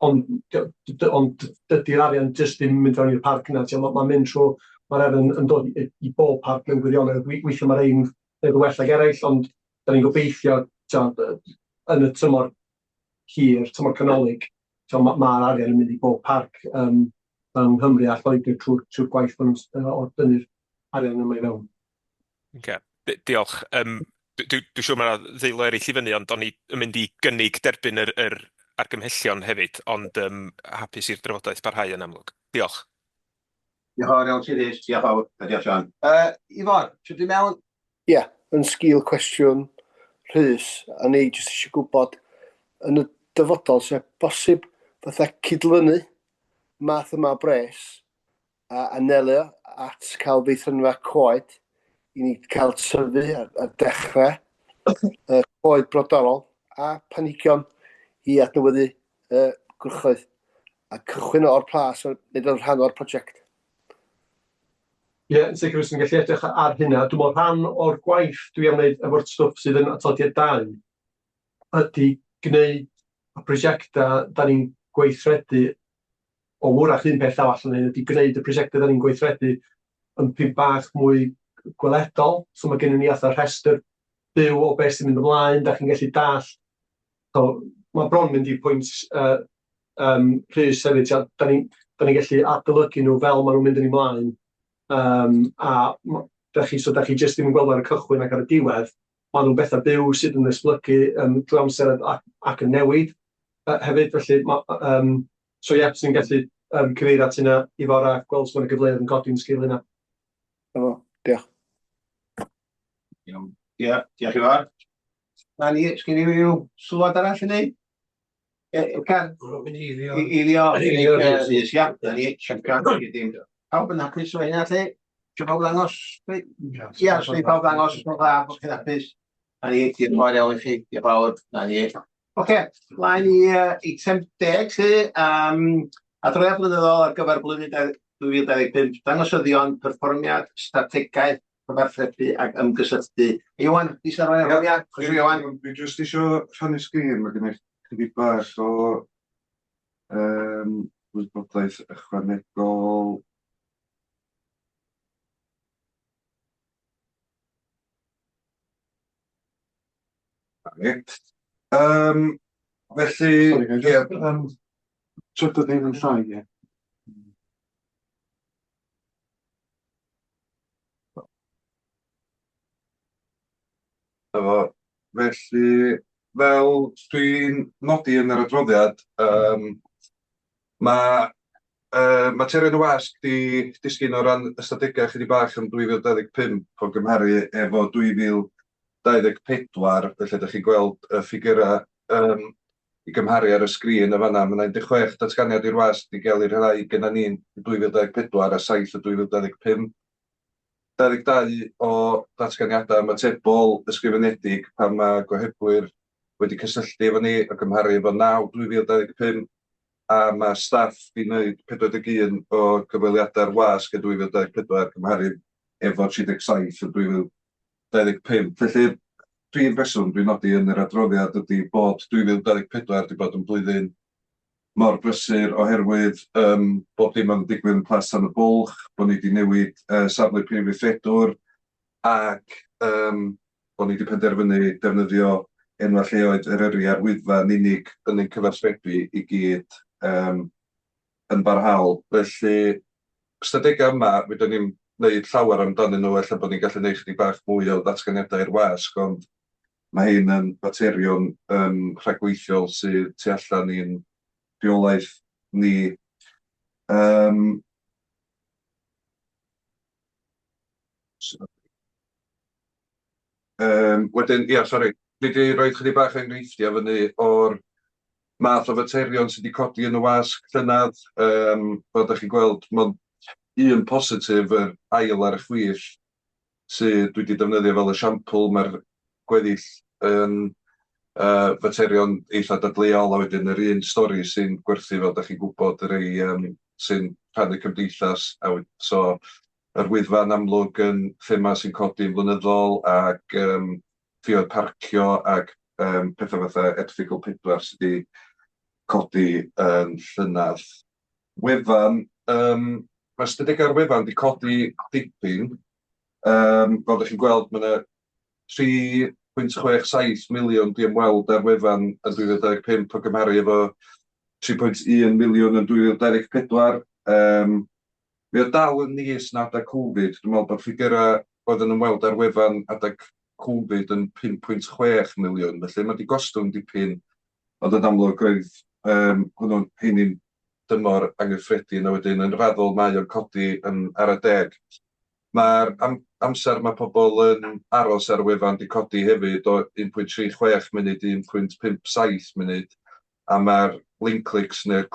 S11: ond dydy'r arian jyst ddim mynd fewn i'r parc yna. Mae'n mynd trwy, mae'r arian yn dod i bob parc mewn gwirionedd. Weithio mae'r ein neu well ag eraill, ond da ni'n gobeithio yn y tymor hir, tymor canolig, mae'r arian yn mynd i bob parc yng Nghymru a Lloegr trwy'r gwaith o dynnu'r arian yma i fewn.
S5: Diolch. Dwi'n siŵr mae yna ddeilo eraill i fyny, ond o'n i'n mynd i gynnig derbyn yr argymhellion hefyd, ond hapus i'r drafodaeth barhau yn amlwg. Diolch.
S2: Diolch fawr iawn ti Rhys, diolch fawr. Diolch John. Ifor, siwr di mewn?
S3: Ie, yn sgil cwestiwn Rhys, a ni jyst eisiau gwybod yn y dyfodol sef bosib fatha cydlynu math yma o bres a anelio at cael feithrinfa coed i ni cael tyfu a dechrau coed brodorol a panigion i adnewyddu gwrchoedd a cychwyn o'r plas o nid yn rhan o'r prosiect.
S11: Ie, yn sicr os yn gallu edrych ar hynna. Dwi'n meddwl rhan o'r gwaith dwi am wneud efo'r stwff sydd yn atodiad 2 ydy gwneud y prosiectau da ni'n gweithredu o wrach un peth arall yn ydy gwneud y prosiectau da ni'n gweithredu yn pyn bach mwy gweledol. So mae gennym ni atho rhestr byw o beth sy'n mynd ymlaen, da chi'n gallu dall. So, mae bron mynd i pwynt rhys hefyd, da ni'n gallu adolygu nhw fel maen nhw'n mynd yn ymlaen. Da chi jyst ddim yn gweld ar y cychwyn ac ar y diwedd, maen nhw'n bethau byw sydd yn esblygu drwy amser ac yn newid hefyd. Felly, so ie, sy'n gallu cyfeirio at hynna i fawr a gweld os mae'n gyfleoedd yn codi'n sgil hynna.
S3: Diolch.
S2: Ie, diolch i fawr. Na ni, sgyn i ryw sylwad arall i ni? Can? Eilio, Rhys, ia. Na ni, siarad dim. Pawb yn hapus o hynna, lle? Ti'n pawb ddangos? Ia, os ni pawb ddangos, os dda, bod chi'n hapus. Na ni, diolch fawr iawn i chi, diolch fawr. Na ni. Oce, mlaen i eitem 10, lle. Adroddiad blynyddol ar gyfer blwyddyn 2025. Dangosyddion, perfformiad, strategaeth, cyfarthrebu ac ymgysylltu. Iwan, di sarfod arholiad? Iwan?
S8: Dwi jyst isio rhannu sgrin, mae gen i chydig bach o wybodaeth ychwanegol. Felly, trydydd ddim yn llai, ie. Felly, fel dwi'n nodi yn yr adroddiad, mae materion y wasg di disgyn o ran ystadegau chydig bach yn 2025 o gymharu efo 2024, felly ydych chi'n gweld y ffigurau i gymharu ar y sgrin y fanna. Mae 16 datganiad i'r wasg di gael i'r rhai gyda ni'n 2024 a 7 y 2025. 22 o datganiadau ymatebol ysgrifenedig pan mae gohebwyr wedi cysylltu efo ni o gymharu efo 9 2025 a mae staff di wneud 41 o gyfweliadau'r wasg y 2024 gymharu efo 37 y 2025. Felly, dwi'n reswm dwi'n nodi yn yr adroddiad ydy bod 2024 wedi bod yn blwyddyn mor brysur oherwydd bod dim yn digwydd yn Plas Tan y Bwlch, bod ni wedi newid safle prif weithredwr ac bod ni wedi penderfynu defnyddio enwau lleoedd Eryri a'r Wyddfa'n unig yn ein cyfathrebu i gyd yn barhaol. Felly, ystadegau yma, wedi'n ni'n gwneud llawer amdanyn nhw, ella bod ni'n gallu gwneud chydig bach mwy o ddatganiadau i'r wasg, ond mae hyn yn faterion rhagweithiol sydd tu allan i'n rheolaeth ni. Wedyn, ia, sori, dwi wedi rhoi chydig bach o enghreifftiau fyny o'r math o faterion sydd wedi codi yn y wasg llynedd. Fel ydych chi'n gweld, mae'n un positif yr ail ar y chwith sydd dwi wedi defnyddio fel esiampl. Mae'r gweddill yn faterion eitha dadleuol a wedyn yr un stori sy'n gwerthu fel ydych chi'n gwybod yr ei sy'n rhannu cymdeithas. So, yr Wyddfa'n amlwg yn thema sy'n codi yn flynyddol ac ffïoedd parcio ac pethau fatha Erthygl 4 sydd wedi codi yn llynedd. Wefan, mae ystadegau'r wefan wedi codi dipyn. Fel ydych chi'n gweld, mae yna 3.67 miliwn di ymweld ar wefan yn 2025 o gymharu efo 3.1 miliwn yn 2024. Mi oedd dal yn nis na adag Covid. Dwi'n meddwl bod ffigurau oedd yn ymweld ar wefan adag Covid yn 5.6 miliwn. Felly mae wedi gostwng dipyn, ond yn amlwg oedd hwnnw'n heini'n dymor anghyffredin a wedyn yn raddol mae o'n codi ar y deg. Mae'r amser mae pobl yn aros ar y wefan wedi codi hefyd o 1.36 munud i 1.57 munud a mae'r link clicks neu'r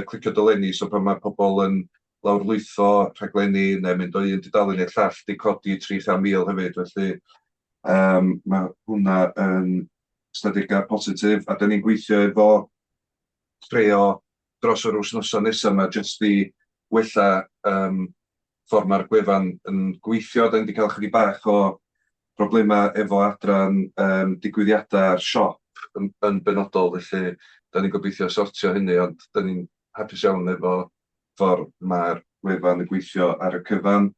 S8: clicio dolenni, so pan mae pobl yn lawrlwytho rhaglenni neu mynd o un dudalen i'r llall, di codi 300,000 hefyd, felly mae hwnna yn ystadegau positif, a da ni'n gweithio efo treo dros yr wythnosau nesaf yma jyst i wella ffordd mae'r gwefan yn gweithio. Da ni wedi cael chydig bach o broblemau efo adran digwyddiadau a'r siop yn benodol, felly da ni'n gobeithio sortio hynny, ond da ni'n hapus iawn efo ffordd mae'r wefan yn gweithio ar y cyfan.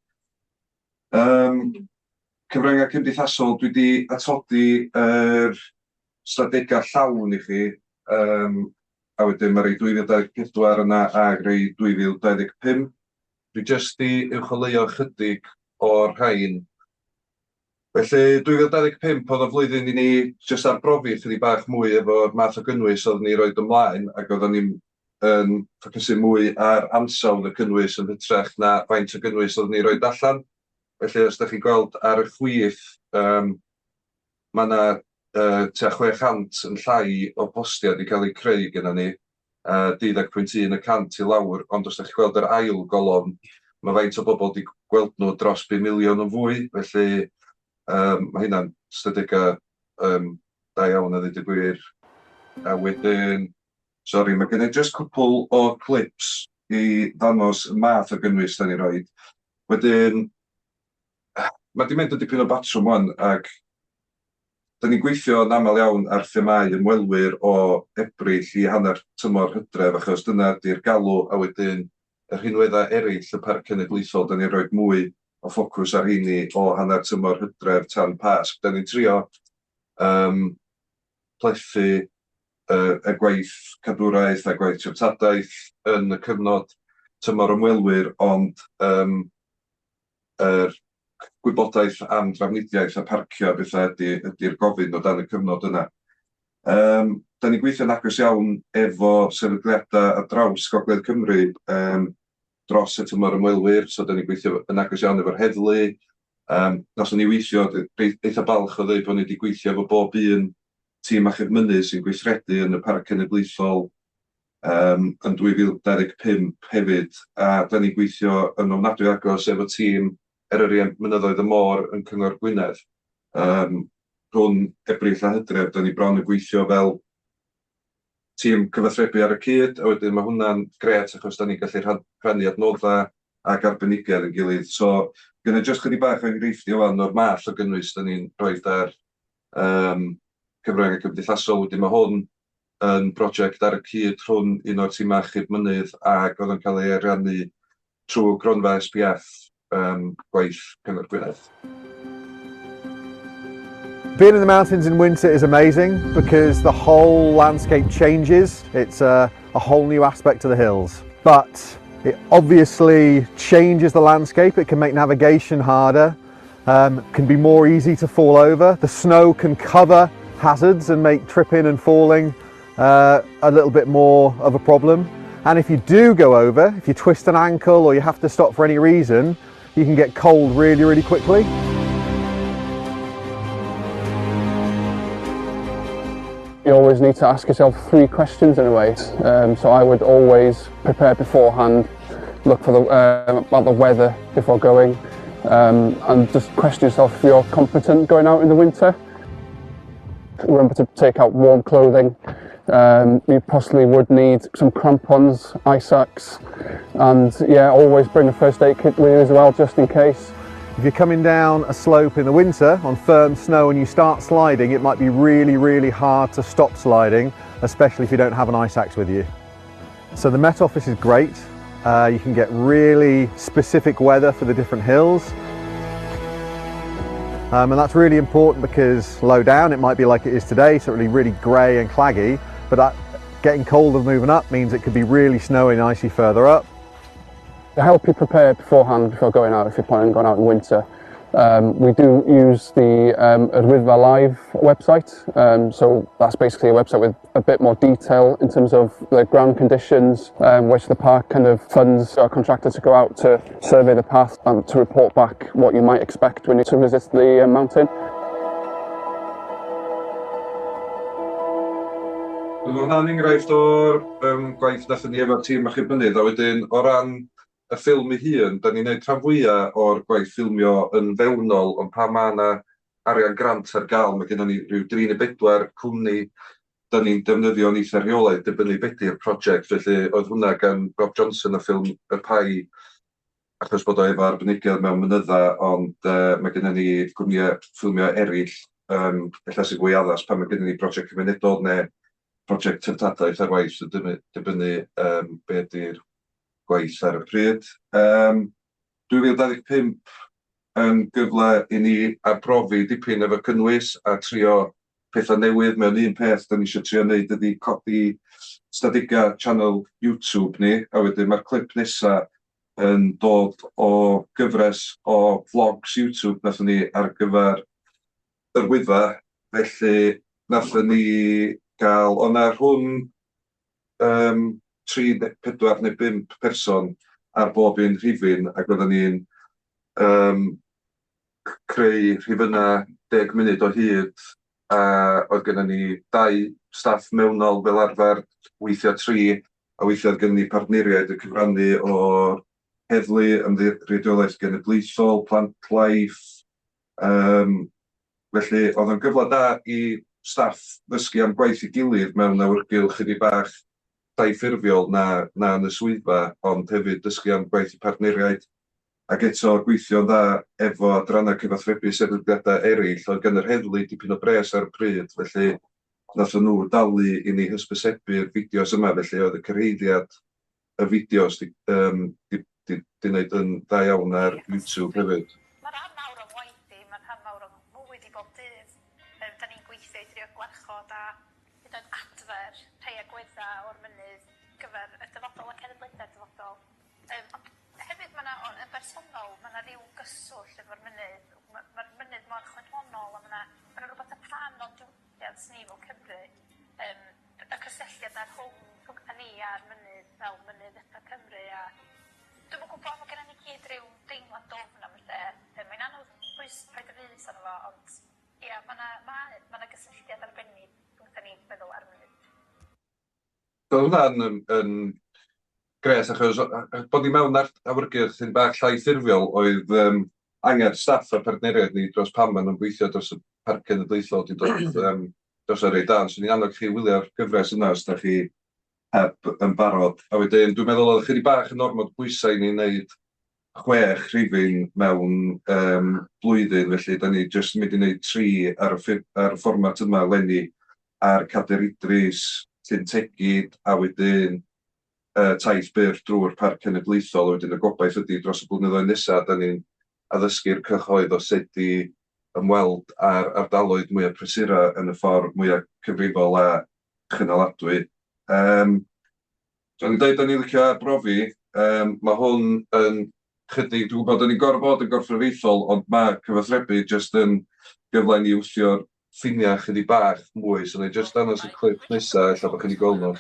S8: Cyfryngau cymdeithasol, dwi wedi atodi yr stadegau llawn i chi, a wedyn mae rei 2024 yna ag rei 2025. Dwi jyst i uwcholeuo chydig o'r rhain. Felly 2025 oedd y flwyddyn i ni jyst arbrofi chydig bach mwy efo'r math o gynnwys oeddwn ni roed ymlaen, ac oeddwn ni'n ffocysu mwy ar ansawdd y cynnwys yn hytrach na faint o gynnwys oeddwn ni roed allan. Felly os ydych chi'n gweld ar y chwith, mae yna tua 600 yn llai o postiau wedi cael eu creu gyda ni, 12.1% i lawr, ond os ydych chi'n gweld yr ail golofn, mae faint o bobl wedi gweld nhw dros 2 miliwn yn fwy, felly mae hynna'n ystadegau da iawn a ddweud y gwir. A wedyn, sori, mae gen i just cwpl o clips i ddangos y math o gynnwys da ni roed. Wedyn, mae di mynd yn dipyn o batrwm wan, ac da ni'n gweithio yn aml iawn ar themau ymwelwyr o Ebrill i hanner tymor Hydref, achos dyna di'r galw, a wedyn yr rhinweddau eraill y Parc Cenedlaethol, da ni'n rhoi mwy o ffocws ar heini o hanner tymor Hydref tan Pasg. Da ni'n trio plethu y gwaith cadwraeth a gwaith treftadaeth yn y cyfnod tymor ymwelwyr, ond yr gwybodaeth am drafnidiaeth a parcio bethau ydy'r gofyn o dan y cyfnod yna. Da ni'n gweithio'n agos iawn efo sefydliadau ar draws Gogledd Cymru dros y tymor ymwelwyr, so da ni'n gweithio yn agos iawn efo'r heddlu. Nos ni weithio, eitha balch o ddweud bod ni wedi gweithio efo bob un tîm achub mynydd sy'n gweithredu yn y Parc Cenedlaethol yn 2025 hefyd, a da ni'n gweithio yn ofnadwy agos efo tîm Eryri Mynyddoedd y Môr yn Cyngor Gwynedd. Rhwng Ebrill a Hydref, da ni bron yn gweithio fel tîm cyfathrebu ar y cyd, a wedyn mae hwnna'n gret achos da ni'n gallu rhannu adnoddau ac arbenigedd yn gilydd. So, gyda jyst chydig bach o enghreifftiau fan o'r math o gynnwys da ni'n roed ar cyfryngau cymdeithasol. Wedyn mae hwn yn brosiect ar y cyd rhwng un o'r tîmau achub mynydd ac oedd yn cael ei ariannu trwy gronfa SPF gwaith Cyngor Gwynedd.
S12: Being in the mountains in winter is amazing because the whole landscape changes. It's a whole new aspect to the hills. But it obviously changes the landscape. It can make navigation harder, can be more easy to fall over. The snow can cover hazards and make tripping and falling a little bit more of a problem. And if you do go over, if you twist an ankle or you have to stop for any reason, you can get cold really, really quickly.
S13: You always need to ask yourself 3 questions in a way. So I would always prepare beforehand, look for about the weather before going, and just question yourself if you're competent going out in the winter. Remember to take out warm clothing. You possibly would need some crampons, ice axe, and yeah, always bring a first aid kit with you as well, just in case.
S12: If you're coming down a slope in the winter on firm snow and you start sliding, it might be really, really hard to stop sliding, especially if you don't have an ice axe with you. So the Met Office is great. You can get really specific weather for the different hills. And that's really important because low down it might be like it is today, so it'll be really grey and claggy, but that getting cold and moving up means it could be really snowy and icy further up.
S13: To help you prepare beforehand before going out, if you're planning on going out in winter, we do use the Adnoddau Live website. So that's basically a website with a bit more detail in terms of the ground conditions, which the park kind of funds our contractor to go out to survey the path and to report back what you might expect when you to visit the mountain.
S8: Mae hwnna'n enghraifft o'r gwaith nathon ni efo'r tîm achub mynydd, a wedyn o ran y ffilm ei hun, da ni'n neud rhan fwyaf o'r gwaith ffilmio yn fewnol, ond pa ma' na arian grant ar gael, mae gennym ni rhyw 3 neu 4 cwmni da ni'n defnyddio'n eitha rheolaidd dibynnu be di'r prosiect, felly oedd hwnna gan Bob Johnson y ffilm Y Pai, achos bod o efo arbenigedd mewn mynydda, ond mae gennym ni gwmnïau ffilmio eraill, ella sy'n fwy addas pan mae gennym ni brosiect cymunedol neu prosiect treftadaeth ar waith sy'n dibynnu be ydy'r gwaith ar y pryd. 2025 yn gyfle i ni arbrofi dipyn efo cynnwys a trio pethau newydd mewn un peth da ni eisiau trio wneud ydy codi stadiga channel YouTube ni, a wedyn mae'r clip nesa yn dod o gyfres o vlogs YouTube nathon ni ar gyfer yr Wyddfa, felly nathon ni gael, o na rhwng 3, 4 neu 5 person ar bob un rhifin, ac oedden ni'n creu rhifyna 10 munud o hyd, a oedd gennym ni 2 staff mewnol fel arfer, weithiau 3, a weithiau oedd gennym ni partneriaid yn cyfrannu o'r heddlu, ymddiriedolaeth genedlaethol, plant life. Felly oedd yn gyfle da i staff ddysgu am gwaith i gilydd mewn awyrgylch chydig bach ffurfiol na yn y swyddfa, ond hefyd dysgu am gwaith i partneriaid. Ac eto gweithio'n dda efo adrannau cyfathrebu sefydliadau eraill, oedd gan yr heddlu dipyn o bres ar y pryd, felly nathon nhw dalu i ni hysbysebu'r fideos yma, felly oedd y cyfeiriad y fideos di wneud yn dda iawn ar YouTube hefyd.
S14: Mae rhan mawr o'n waith i, mae rhan mawr o'n mywyd i bob dydd. Da ni'n gweithio i drio gwarchod a hyd yn adfer rhai agwedda o'r mynydd gyfer y dyfodol a cenedlaethau'r dyfodol. Ond hefyd mae yna, yn bersonol, mae yna ryw gyswllt efo'r mynydd. Mae'r mynydd mor chwedlonol, a mae yna rhywbeth y pan o'n diwylliant ni fel Cymru. Y cysylltiad ar rhwng ni a'r mynydd fel mynydd Edfa Cymru. Dwi'n yn gwybod, mae gennym ni gyd ryw deimlad dofn am y lle. Mae'n anodd rhaid y fus arno fo, ond ia, mae yna gysylltiad arbennig rhwng ni'n meddwl ar y mynydd.
S8: Oedd hwnna'n yn gres, achos bod ni mewn ar awyrgylch yn bach llai ffurfiol oedd angen staff a partneriaid ni dros pam maen nhw'n gweithio dros y parc cenedlaethol wedi dod dros yr ei dan. So ni'n annog chi wylio'r gyfres yna os da chi heb yn barod. A wedyn dwi'n meddwl oedd chydig bach yn ormod bwysau i ni wneud 6 rhifin mewn blwyddyn, felly da ni jyst yn mynd i wneud 3 ar y fformat yma leni ar Cader Idris, Llyn Tegid, a wedyn taith byr drwy'r parc cenedlaethol, a wedyn y gobaith ydy dros y blynyddoedd nesaf, da ni'n addysgu'r cyhoedd o sut i ymweld ar ardaloedd mwyaf prysura yn y ffordd mwyaf cyfrifol a chynaladwy. So ni'n dweud da ni'n licio arbrofi, mae hwn yn chydig, dwi'n gwybod da ni'n gorfod yn gorffreithiol, ond mae cyfathrebu jyst yn gyfle ni wthio'r ffiniau chydig bach mwy, so ni'n jyst danos y clip nesaf, ella bod chi'n ei gweld nhw.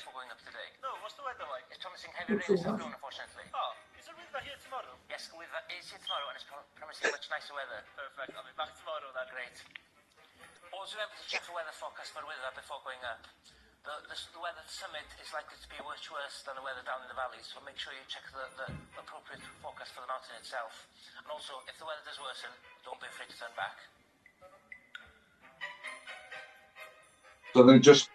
S15: Unfortunately. Oh, is the Wyddfa here tomorrow? Yes, the Wyddfa is here tomorrow and it's promising much nicer weather. Perfect, I'll be back tomorrow then. Great. Also remember to check the weather forecast for Wyddfa before going up. The weather at the summit is likely to be much worse than the weather down in the valleys, so make sure you check the appropriate forecast for the mountain itself. And also, if the weather does worsen, don't be afraid to turn back.
S8: So then just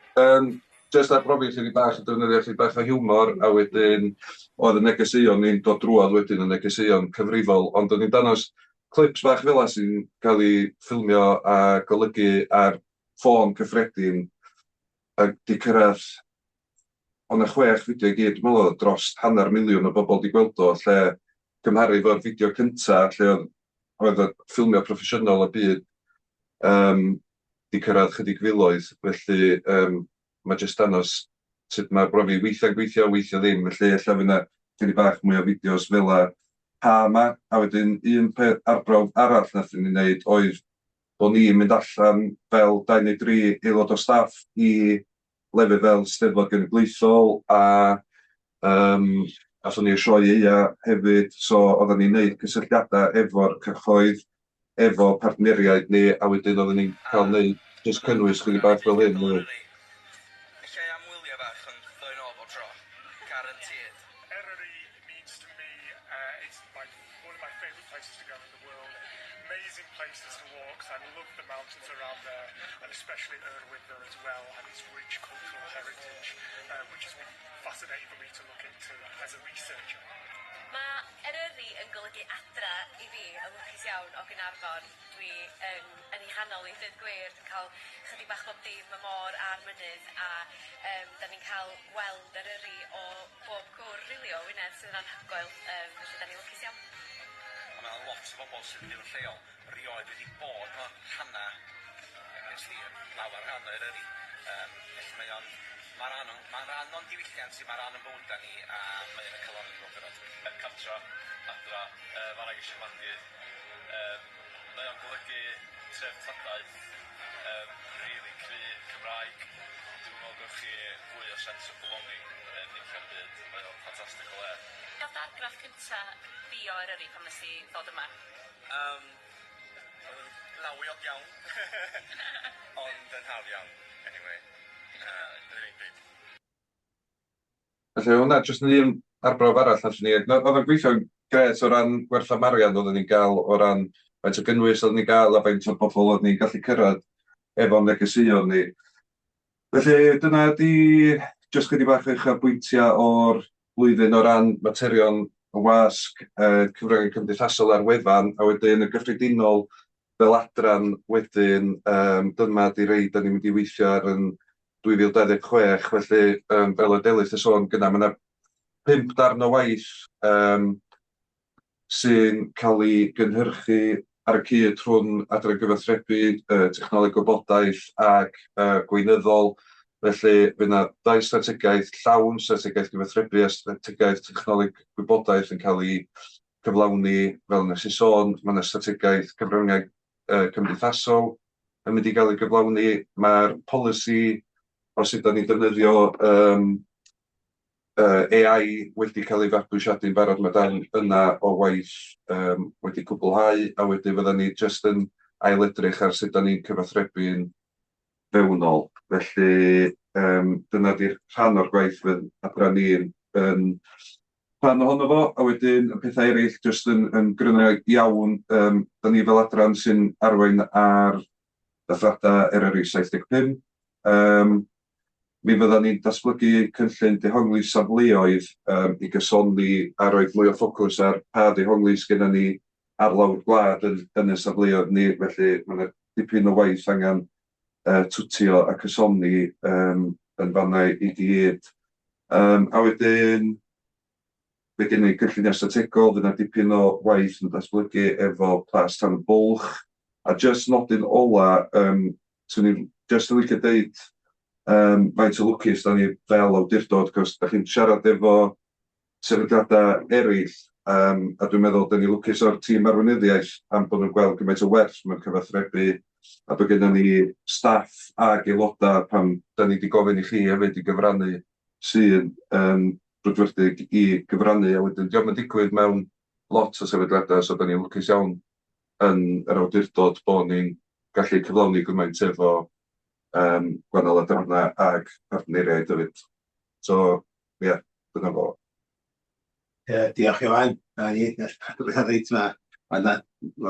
S8: arbrofi chydig bach, defnyddio chydig bach o hiwmor, a wedyn oedd y negeseuon ni'n dod drwodd wedyn y negeseuon cyfrifol, ond o'n i'n danos clips bach fel sy'n cael ei ffilmio a golygu ar ffôn cyffredin, a di cyrraedd ond y 6 fideo i gyd, dwi'n meddwl dros 500,000 o bobl di gweld o, lle cymharu fo'r fideo cyntaf, lle oedd y ffilmio proffesiynol y byd di cyrraedd chydig filoedd, felly mae jyst danos sut mae'r brofi weithiau'n gweithio, weithio ddim, felly ella fydd yna chydig bach mwy o fideos fel pa yma, a wedyn un peth arbrawf arall nathon ni wneud oedd bod ni'n mynd allan fel 2 neu 3 aelod o staff i lefydd fel Steddfod Genedlaethol a athon ni y sioe hefyd, so oedden ni'n wneud cysylltiadau efo'r cyhoedd, efo partneriaid ni, a wedyn oedden ni'n cael wneud jyst cynnwys chydig bach fel hyn.
S15: ôl bob tro. Guaranteed.
S16: Eryri means to me, it's one of my favourite places to go in the world. Amazing places to walk. I love the mountains around there, and especially Erwyddo as well, and its rich cultural heritage, which has been fascinating for me to look into as a researcher.
S17: Mae Eryri yn golygu adra i fi yn lwcus iawn o Gaernarfon. Dwi yn ei hanol i dweud gwir, dwi'n cael chydig bach bob dim y môr a'r mynydd, a da ni'n cael gweld Eryri o bob cwr rili o Wynedd sydd yn anhygoel, felly da ni'n lwcus iawn.
S15: Mae lot o bobl sydd yn byw yn lleol rioed wedi bod mewn rhanna lawer rhan o Eryri. Felly Mae'n rhan o'n diwylliant sy'n mae'n rhan yn bywydau ni, a mae'n calon yn gwybod cartra, adra, mae'n rhaid eisiau mandydd. Mae o'n golygu treftadaeth, rili cry Cymraeg. Dwi'n meddwl gwch chi fwy o sense of belonging yn ucha'r byd. Mae o'n ffantastig o le.
S17: Gael argraff cynta fi o Eryri pan nes i ddod yma?
S15: Lawiog iawn, ond yn hawdd iawn, anyway.
S8: Felly hwnna jyst yn un arbrawf arall allan ni. Oedd yn gweithio'n gret o ran gwerth amarian oedden ni'n gael, o ran faint o gynnwys oedden ni'n gael a faint o bobl oedden ni'n gallu cyrraedd efo'n negeseuon ni. Felly dyna di jyst chydig bach eich bwyntiau o'r blwyddyn o ran materion y wasg, cyfryngau cymdeithasol ar wefan, a wedyn y gyffredinol fel adran wedyn, dyma di rei da ni'n mynd i weithio ar yn 2026, felly fel y Delyth y sôn gyda, mae yna 5 darn o waith sy'n cael ei gynhyrchu ar y cyd rhwng adran gyfathrebu, technoleg gwybodaeth ac gweinyddol. Felly fe yna 2 strategaeth llawn, strategaeth gyfathrebu a strategaeth technoleg gwybodaeth yn cael ei cyflawni fel nes i sôn. Mae yna strategaeth cyfryngau cymdeithasol yn mynd i gael ei gyflawni. Mae'r polisi o sut da ni'n defnyddio AI wedi cael ei fabwysiadu'n barod. Mae dan yna o waith wedi cwblhau, a wedyn fydda ni jyst yn ail-edrych ar sut da ni'n cyfathrebu'n fewnol. Felly dyna di'r rhan o'r gwaith fydd adran ni'n rhan ohono fo, a wedyn y pethau eraill jyst yn gryno iawn. Da ni fel adran sy'n arwain ar ddathliadau Eryri 75. Mi fydda ni'n datblygu cynllun dehongli safleoedd i gysoni a roed mwy o ffocws ar pa dehongli sgenna ni ar lawr gwlad yn y safleoedd ni. Felly mae dipyn o waith angen twtio a cysoni yn fannau i gyd. A wedyn, fe gen i gynlluniau strategol, fydd yna dipyn o waith yn datblygu efo Plas Tan y Bwlch. A jyst nodyn ola, swn i'n jyst yn licio deud faint o lwcus da ni fel awdurdod, cos da chi'n siarad efo sefydliadau eraill, a dwi'n meddwl da ni lwcus o'r tîm arweinyddiaeth am bod nhw'n gweld gymaint o werth mewn cyfathrebu, a bod gennym ni staff ag aelodau pan da ni wedi gofyn i chi hefyd i gyfrannu sy'n brydferdig i gyfrannu, a wedyn diolch yn digwydd mewn lot o sefydliadau, so da ni'n lwcus iawn yn yr awdurdod bod ni'n gallu cyflawni gymaint efo gwahanol adrana ag partneriaid hefyd. So, ie, dyna fo.
S2: Diolch Iwan. Mae'n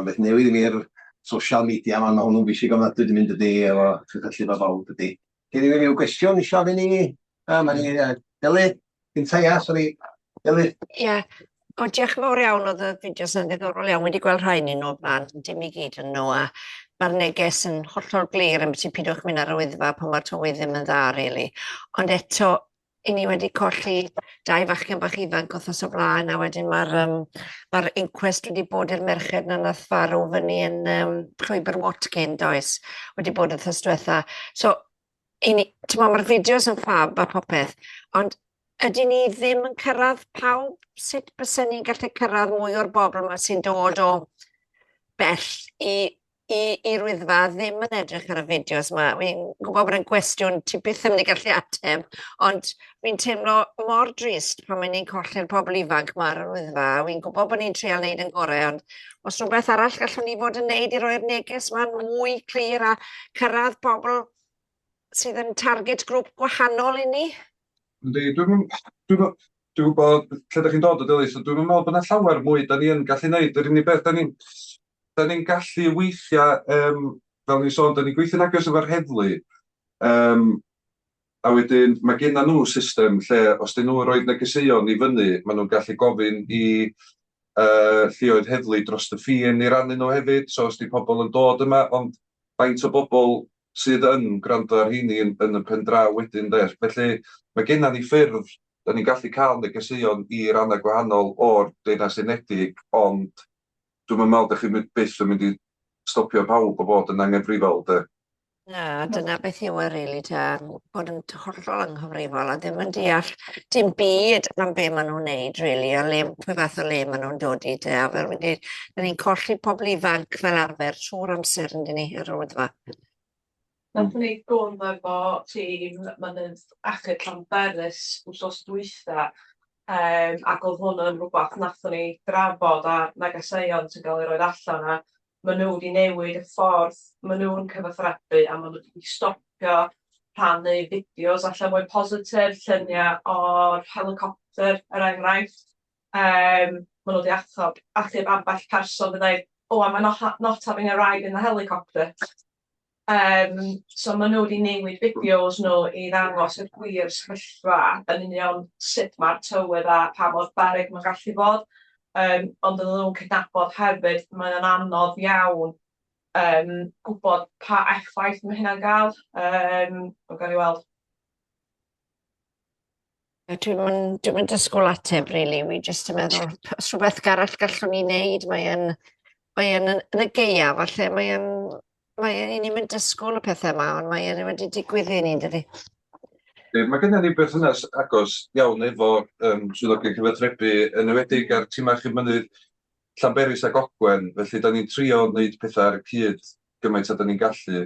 S2: beth newydd i mi'r social media, mae hwnnw'n bwysig ofnadwy wedi mynd ydi, efo cyfallu fo fawr ydi. Gen i ryw gwestiwn isio ofyn i ni? Mae'n i Delyth, gynta ia, sori. Delyth.
S18: Ie, o diolch yn fawr iawn, oedd y fideos yn ddiddorol iawn, wedi gweld rhain i nhw blaen, dim i gyd yn nhw, a mae'r neges yn hollol glir yn beth i pidwch mynd ar y wyddfa pan mae'r tywydd ddim yn dda, really. Ond eto, i ni wedi colli 2 fachgen bach ifanc wrthos o blaen, a wedyn mae'r inquest wedi bod i'r merched na nath farw fyny yn Llwybr Watkin, does, wedi bod yn thysdwetha. So, mae'r fideos yn ffab a popeth, ond ydyn ni ddim yn cyrraedd pawb? Sut bysen ni'n gallu cyrraedd mwy o'r bobl yma sy'n dod o bell i'r wyddfa ddim yn edrych ar y fideos yma. Fi'n gwybod bod yn gwestiwn ti byth yn mynd i gallu ateb, ond fi'n teimlo mor drist pan mae'n ni'n colli'r pobl ifanc yma ar y wyddfa. Fi'n gwybod bod ni'n trial wneud yn gorau, ond os rhywbeth arall gallwn ni fod yn wneud i roi'r neges yma'n mwy clir a cyrraedd pobl sydd yn target grŵp gwahanol i ni?
S8: Yndi, dwi'n gwybod lle da chi'n dod o Dilys, dwi'n meddwl bod yna llawer mwy da ni yn gallu neud. Yr unig beth, da ni'n gallu weithiau, fel ni'n sôn, da ni'n gweithio'n agos efo'r heddlu, a wedyn mae genna nhw system lle os dyn nhw'n rhoi negeseuon i fyny, maen nhw'n gallu gofyn i llioedd heddlu dros y ffin i rannu nhw hefyd, so os di pobl yn dod yma, ond faint o bobl sydd yn gwrando ar heini yn y pen draw wedyn de. Felly mae genna ni ffyrdd, da ni'n gallu cael negeseuon i rannau gwahanol o'r Deyrnas Unedig, ond dwi'n meddwl da chi byth yn mynd i stopio pawb o bod yn angenrhifol de.
S18: Na, dyna beth yw e rili ta, bod yn hollol anghyfrifol a ddim yn deall dim byd am be maen nhw'n neud rili, a pwy fath o le maen nhw'n dod i te. A fel wedi, da ni'n colli pobl ifanc fel arfer trwy'r amser yn dyn ni ar ôl fa.
S6: Nathon ni gwrdd efo tîm mynydd achub Llanberis wsos dwytha, ac oedd hwn yn rhywbeth nathon ni drafod a negeseuon sy'n cael ei roed allan a maen nhw wedi newid y ffordd maen nhw'n cyfathrebu a maen nhw wedi stopio rhannu fideos allan mwy positif, lluniau o'r helicopter er enghraifft. Maen nhw wedi achub ambell person yn dweud, oh, am I not having a ride in the helicopter? So maen nhw wedi newid fideos nhw i ddangos y gwir sefyllfa yn union sut mae'r tywydd a pa mor beryg mae'n gallu bod. Ond ydyn nhw'n cydnabod hefyd, mae'n anodd iawn gwybod pa effaith mae hynna'n gael. O'n gael ei weld.
S18: Dwi'n mynd ysgol ateb, rili. Wi jyst yn meddwl, os rhywbeth arall gallwn ni wneud, mae yn y geia, falle mae ni'n mynd ysgol y pethau yma, ond mae wedi digwydd i ni, dydy.
S8: Mae gennym ni berthynas agos iawn efo swyddogion cyfathrebu, yn enwedig ar timau Mynydd Llanberis ac Ogwen, felly da ni'n trio wneud pethau ar y cyd gymaint a da ni'n gallu.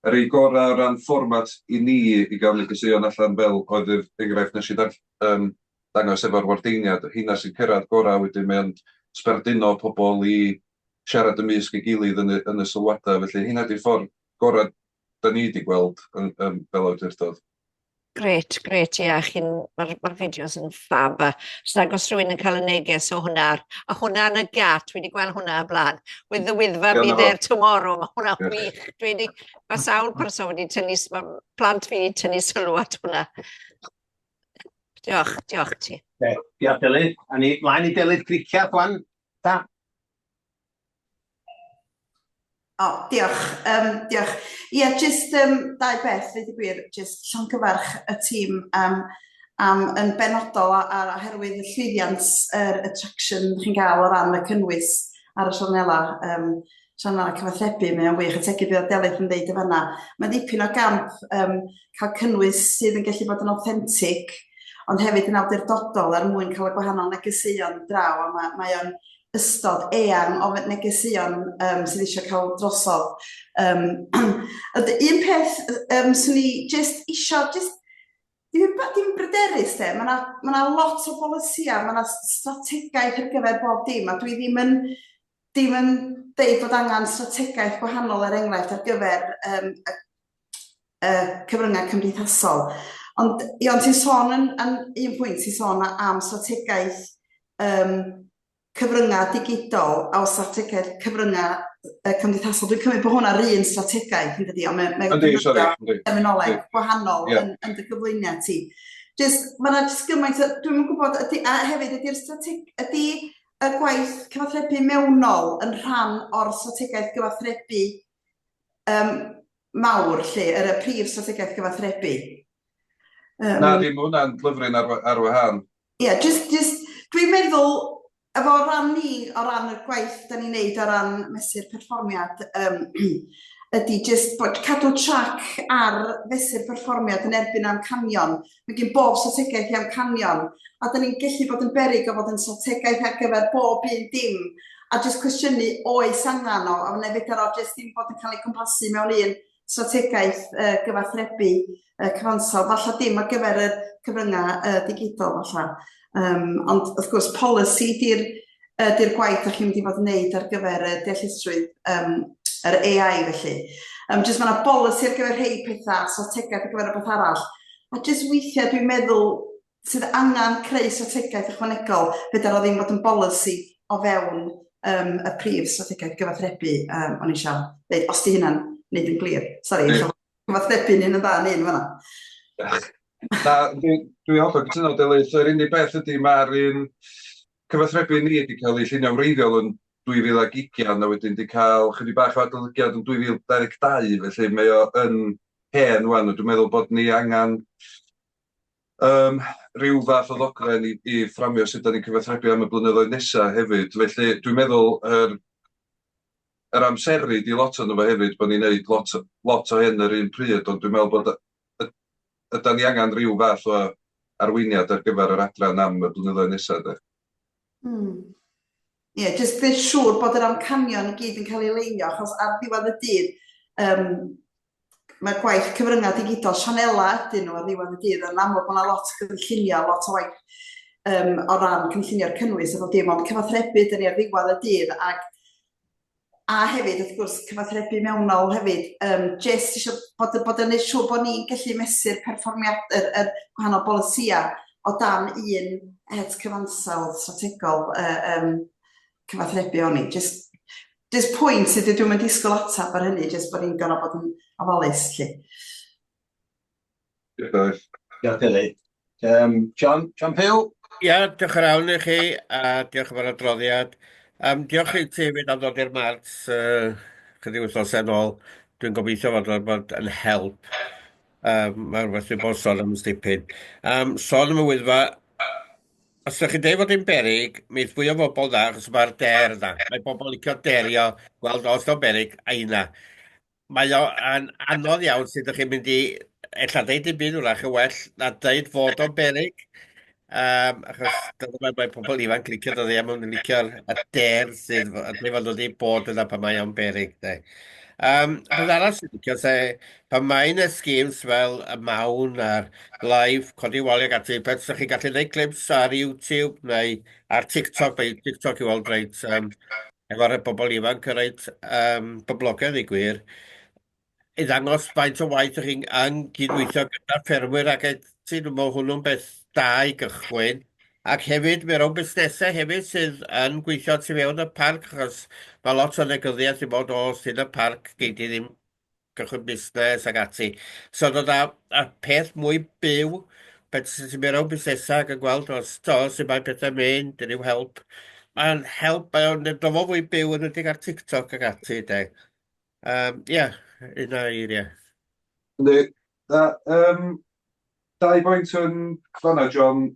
S8: Yr ei gorau o ran fformat i ni i gael negeseuon allan fel oedd yr enghraifft nes i dangos efo'r wardeiniad, hynna sy'n cyrraedd gorau wedyn mae'n sberduno pobl i siarad ymysg ei gilydd yn y sylwadau, felly hynna di'r ffordd gorau da ni wedi gweld fel awdurdod.
S18: Gret, ie, mae'r fideos yn ffab. Os nag os rhywun yn cael y neges o hwnna, a hwnna yn y gat, wedi gweld hwnna y blaen. With the Wyddfa be there tomorrow, mae hwnna wych. Mae sawl person wedi tynnu, mae plant fi wedi tynnu sylw at hwnna. Diolch ti.
S2: Diolch Delyth. A ni mlaen i Delyth Griciad wan. Da.
S9: O, diolch. Ie, jyst dau beth, dweud y gwir, jyst llongyfarch y tîm am yn benodol a oherwydd y llwyddiant yr attraction chi'n gael o ran y cynnwys ar y sianela cyfathrebu, mae o'n wych ategu beth o Delyth yn deud y fanna. Mae dipyn o gamp cael cynnwys sydd yn gallu bod yn authentic, ond hefyd yn awdurdodol er mwyn cael y gwahanol negeseuon draw, a mae o'n ystod eang o negeseuon sydd eisiau cael drosodd. Un peth swn i jyst isio, dim bryderus de, mae yna lot o bolisia, mae yna strategaeth ar gyfer bob dim, a dwi ddim yn deud bod angen strategaeth gwahanol er enghraifft ar gyfer cyfryngau cymdeithasol. Ond ti'n sôn yn un pwynt, ti'n sôn am strategaeth cyfryngau digidol a o strategaeth cyfryngau cymdeithasol. Dwi'n cymryd bod hwnna'r un strategaeth, yn dydi, ond mae'n terminoleg gwahanol yn dy gyflwyniad ti. Mae'n jyst gymaint, dwi'n gwybod, a hefyd ydy y gwaith cyfathrebu mewnol yn rhan o'r strategaeth gyfathrebu mawr, lle, y prif strategaeth gyfathrebu.
S8: Na, ddim hwnna'n lyfryn ar wahân.
S9: Ie, dwi'n meddwl, efo ran ni, o ran y gwaith da ni'n neud o ran mesur perfformiad, ydy jyst bod cadw trac ar fesur perfformiad yn erbyn amcanion. Mae gen bob strategaeth i amcanion, a da ni'n gallu bod yn beryg o fod yn strategaeth ar gyfer bob un dim, a jyst cwestiynu oes angen o, a wna fedar o jyst ddim bod yn cael ei cwmpasu mewn un strategaeth gyfathrebu cyfansol, falle dim ar gyfer y cyfryngau digidol falle. Ond wrth gwrs policy di'r gwaith da chi'n mynd i fod yn neud ar gyfer y deallusrwydd yr AI felly. Mae yna bolisi ar gyfer rhai pethau, strategaeth ar gyfer y beth arall. A jyst weithiau dwi'n meddwl sydd angen creu strategaeth ychwanegol, fedar o ddim fod yn bolisi o fewn y prif strategaeth gyfathrebu, o'n i eisiau dweud, os di hynna'n neud yn glir. Sori, gyfathrebu'n un yn dda yn un fan'na.
S8: Na, dwi hollol cytuno Delyth. Yr unig beth ydy mae'r un cyfathrebu ni wedi cael ei llunio wreiddiol yn 2020 a wedyn wedi cael chydig bach o adolygiad yn 2022, felly mae o yn hen wan, dwi'n meddwl bod ni angen rhyw fath o ddogfen i fframio sut da ni'n cyfathrebu am y blynyddoedd nesaf hefyd. Felly dwi'n meddwl yr amseru di lot o'n efo hefyd bod ni'n neud lot o hyn yr un pryd, ond dwi'n meddwl bod yda ni angen rhyw fath o arweiniad ar gyfer yr adran am y blynyddoedd nesaf.
S9: Ie, jyst gwneud siŵr bod yr amcanion i gyd yn cael ei leinio, achos ar ddiwedd y dydd, mae gwaith cyfryngau digidol Sianela ydyn nhw ar ddiwedd y dydd, yn amlwg mae lot o cynllunio, lot o waith o ran cynllunio'r cynnwys, efo dim ond cyfathrebu dyn ni ar ddiwedd y dydd, a hefyd, wrth gwrs, cyfathrebu mewnol hefyd, jyst eisiau bod yn neud siŵr bod ni'n gallu mesur perfformiad, yr gwahanol bolisia o dan un het cyfansawdd strategol cyfathrebu o'n i. Just pwynt sydd dwi'n mynd disgwyl atab ar hynny, jyst bod ni'n gorfod bod yn ofalus, lle.
S2: Diolch, Delyth. John Pugh?
S19: Ia, diolch yn iawn i chi, a diolch am yr adroddiad. Diolch i ti fynd am ddod i'r marts chydig wythnos yn ôl. Dwi'n gobeithio fod o'n bod yn help. Mae'n rhywbeth dwi'n bod sôn am stipyn. Sôn am y wyddfa, os ydych chi'n deud fod hi'n berig, mi fwy o bobl da, achos mae'r der da. Mae bobl licio derio, gweld os o'n berig, aina. Mae o'n anodd iawn sydd ydych chi'n mynd i, ella deud i byd wrach yn well na deud fod o'n berig. Achos dyna mae pobl ifanc licio dod i am yn licio'r der sydd, a dwi'n fod wedi bod yna pan mae o'n berig. Bydd arall sy'n licio, pan mae'n y schemes fel y mawn a'r live, codi wali ag ati, beth ydych chi'n gallu gwneud clips ar YouTube neu ar TikTok, mae TikTok i weld reit, efo'r bobl ifanc yn reit boblogaidd i gwir, i ddangos faint o waith ydych chi'n cydweithio gyda ffermwyr ac eti, dwi'n meddwl hwnnw'n beth da i gychwyn. Ac hefyd, mae rhwng busnesau hefyd sydd yn gweithio tu fewn y parc, achos mae lot o negyddiaeth i bod o sydd y parc gei di ddim gychwyn busnes ac ati. So dod a peth mwy byw, beth sy'n mynd rhwng busnesau ac yn gweld os sy'n mae pethau mynd, dyn nhw'n help. Mae'n help, mae'n dofo fwy byw yn ydy ar TikTok ac ati, de. Ia, un o eiriau.
S8: Dau boint yn fanna, John.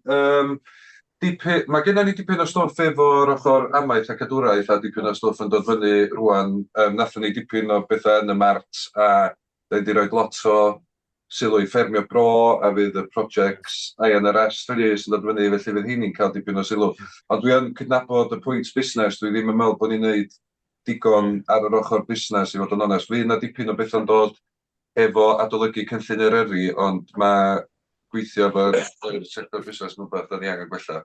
S8: Mae gennym ni dipyn o stwff efo'r ochr amaeth a cadwraeth a dipyn o stwff yn dod fyny rwan. Nathon ni dipyn o bethau yn y mart a da ni wedi rhoi lot o sylw i ffermio bro a fydd y projects INRS sy'n dod fyny, felly fydd hynny'n cael dipyn o sylw. Ond dwi yn cydnabod y pwynt busnes, dwi ddim yn meddwl bod ni'n neud digon ar yr ochr busnes i fod yn onest. Fydd yna dipyn o beth yn dod efo adolygu cynllun Eryri, ond mae gweithio efo'r sector busnes nhw'n beth da ni angen gwella.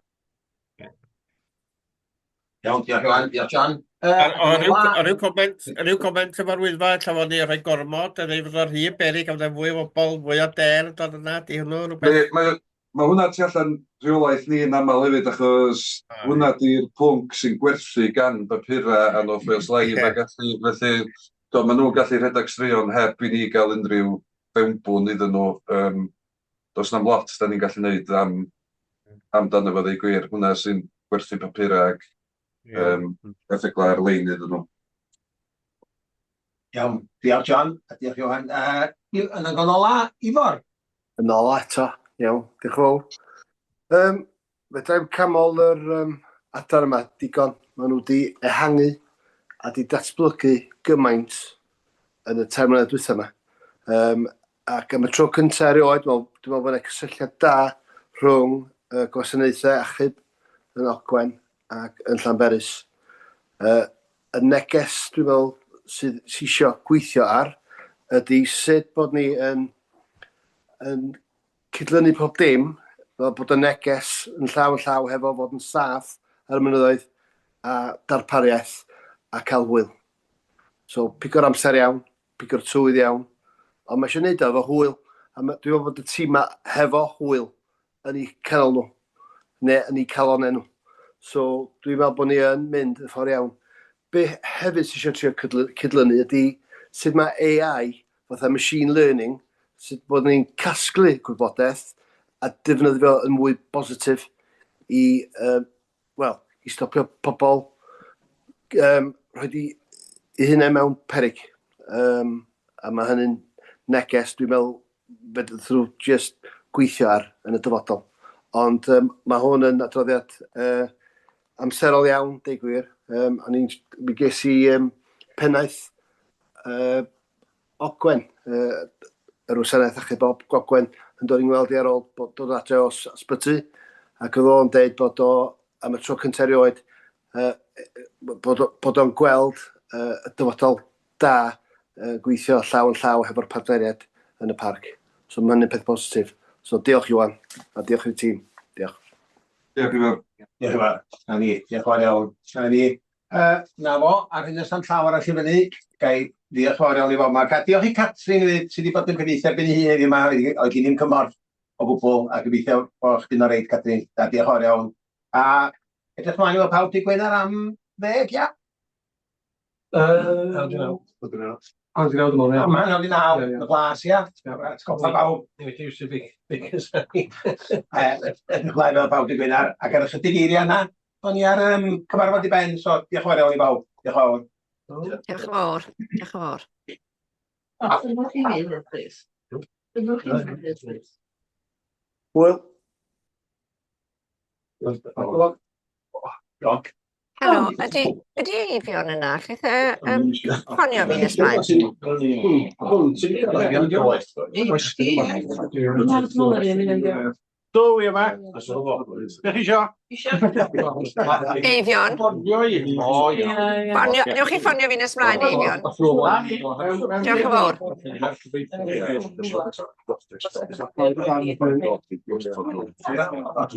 S2: Iawn, diolch John.
S19: Ryw comment efo'r wyddfa, lla fod ni rhoi gormod, yn ei fod o'r rhy berig am fwy o bobl, fwy o der yn dod yna, di hwnnw rhywbeth?
S8: Mae hwnna tu allan rheolaeth ni yn aml hefyd, achos hwnna di'r pwnc sy'n gwerthu gan bapura a North Wales Live ac ati, felly mae nhw'n gallu rhedeg straeon heb i ni gael unrhyw fewnbwn iddyn nhw. Does na'm lot da ni'n gallu neud amdano fo ddeu gwir, hwnna sy'n gwerthu papura ac erthyglau ar-lein iddyn nhw.
S2: Iawn, diolch John, a diolch Johan. Yn y gonola, Ifor?
S3: Yn ola eto, iawn, diolch fawr. Fedrai'm camol yr adar yma digon. Maen nhw wedi ehangu a wedi datblygu gymaint yn y termau dwytha yma. Ac am y tro cyntaf erioed, dwi'n meddwl bod yna cysylltiad da rhwng gwasanaethau achub yn Ogwen ac yn Llanberis. Y neges, dwi'n meddwl, sydd eisiau gweithio ar, ydy sut bod ni yn cydlynu pob dim, fel bod y neges yn llaw hefo fod yn saff ar y mynyddoedd a darpariaeth a cael hwyl. So, pigo'r amser iawn, pigo'r twydd iawn, ond mae eisiau gwneud efo hwyl, A dwi'n meddwl bod y tîm yma hefo hwyl yn eu canol nhw, neu yn eu calonau nhw. So dwi'n meddwl bod ni yn mynd y ffordd iawn. Be hefyd sy'n eisiau trio cydlynu ydy sut mae AI, fatha machine learning, sut bod ni'n casglu gwybodaeth a defnyddio yn mwy positif i, i stopio pobl rhoi i hynny mewn peryg. A mae hynny'n neges, dwi'n meddwl, fedrwch drwy just gweithio ar yn y dyfodol. Ond mae hwn yn adroddiad amserol iawn, deud gwir. Mi ges i pennaeth Ogwen, yr wasanaeth achub Ogwen, yn dod i'n gweld i ar ôl dod adre o ysbyty, ac oedd o'n deud bod o, am y tro cyntaf erioed, bod o'n gweld y dyfodol da gweithio llaw yn llaw hefo'r partneriaid yn y parc. So mae'n un peth positif. So diolch Iwan, a diolch i'r tîm. Diolch.
S8: Diolch Iwan.
S2: Diolch Iwan. Na ni, diolch fawr iawn. Na ni. Na fo, ar hyn ystan llaw arall i fyny, gai diolch fawr iawn i fo. Diolch i Catrin sydd wedi bod yn cyfeithio erbyn hi heddiw yma, oedd gen i'n cymorth o gwbl, a gobeithio bod chdi'n o reit, Catrin. Diolch fawr iawn. A edrych mlaen i fod pawb di Gwener am 10, ia?
S11: Ond dwi'n meddwl, ia.
S2: Mae'n awd i 9, y glas, ia? Atgoffa pawb.
S11: Newid iwsio because I
S2: Edrych mlaen fel pawb di Gwener, ac ar ychydig eiriau yna, o'n i ar cyfarfod i ben, so diolch fawr iawn i pawb. Diolch fawr.
S18: Diolch yn fawr. Diolch yn fawr.
S4: Ydych chi'n mynd, please? Ydych chi'n mynd, please?
S3: Hwyl.
S2: Roc.
S18: Helo, ydy Eifion yna? Lleith ffonio fi'n ysmlaen?
S2: Do, wi yma. Beth isio?
S18: Eifion? Newch chi ffonio fi'n ysmlaen, Eifion? Diolch yn fawr.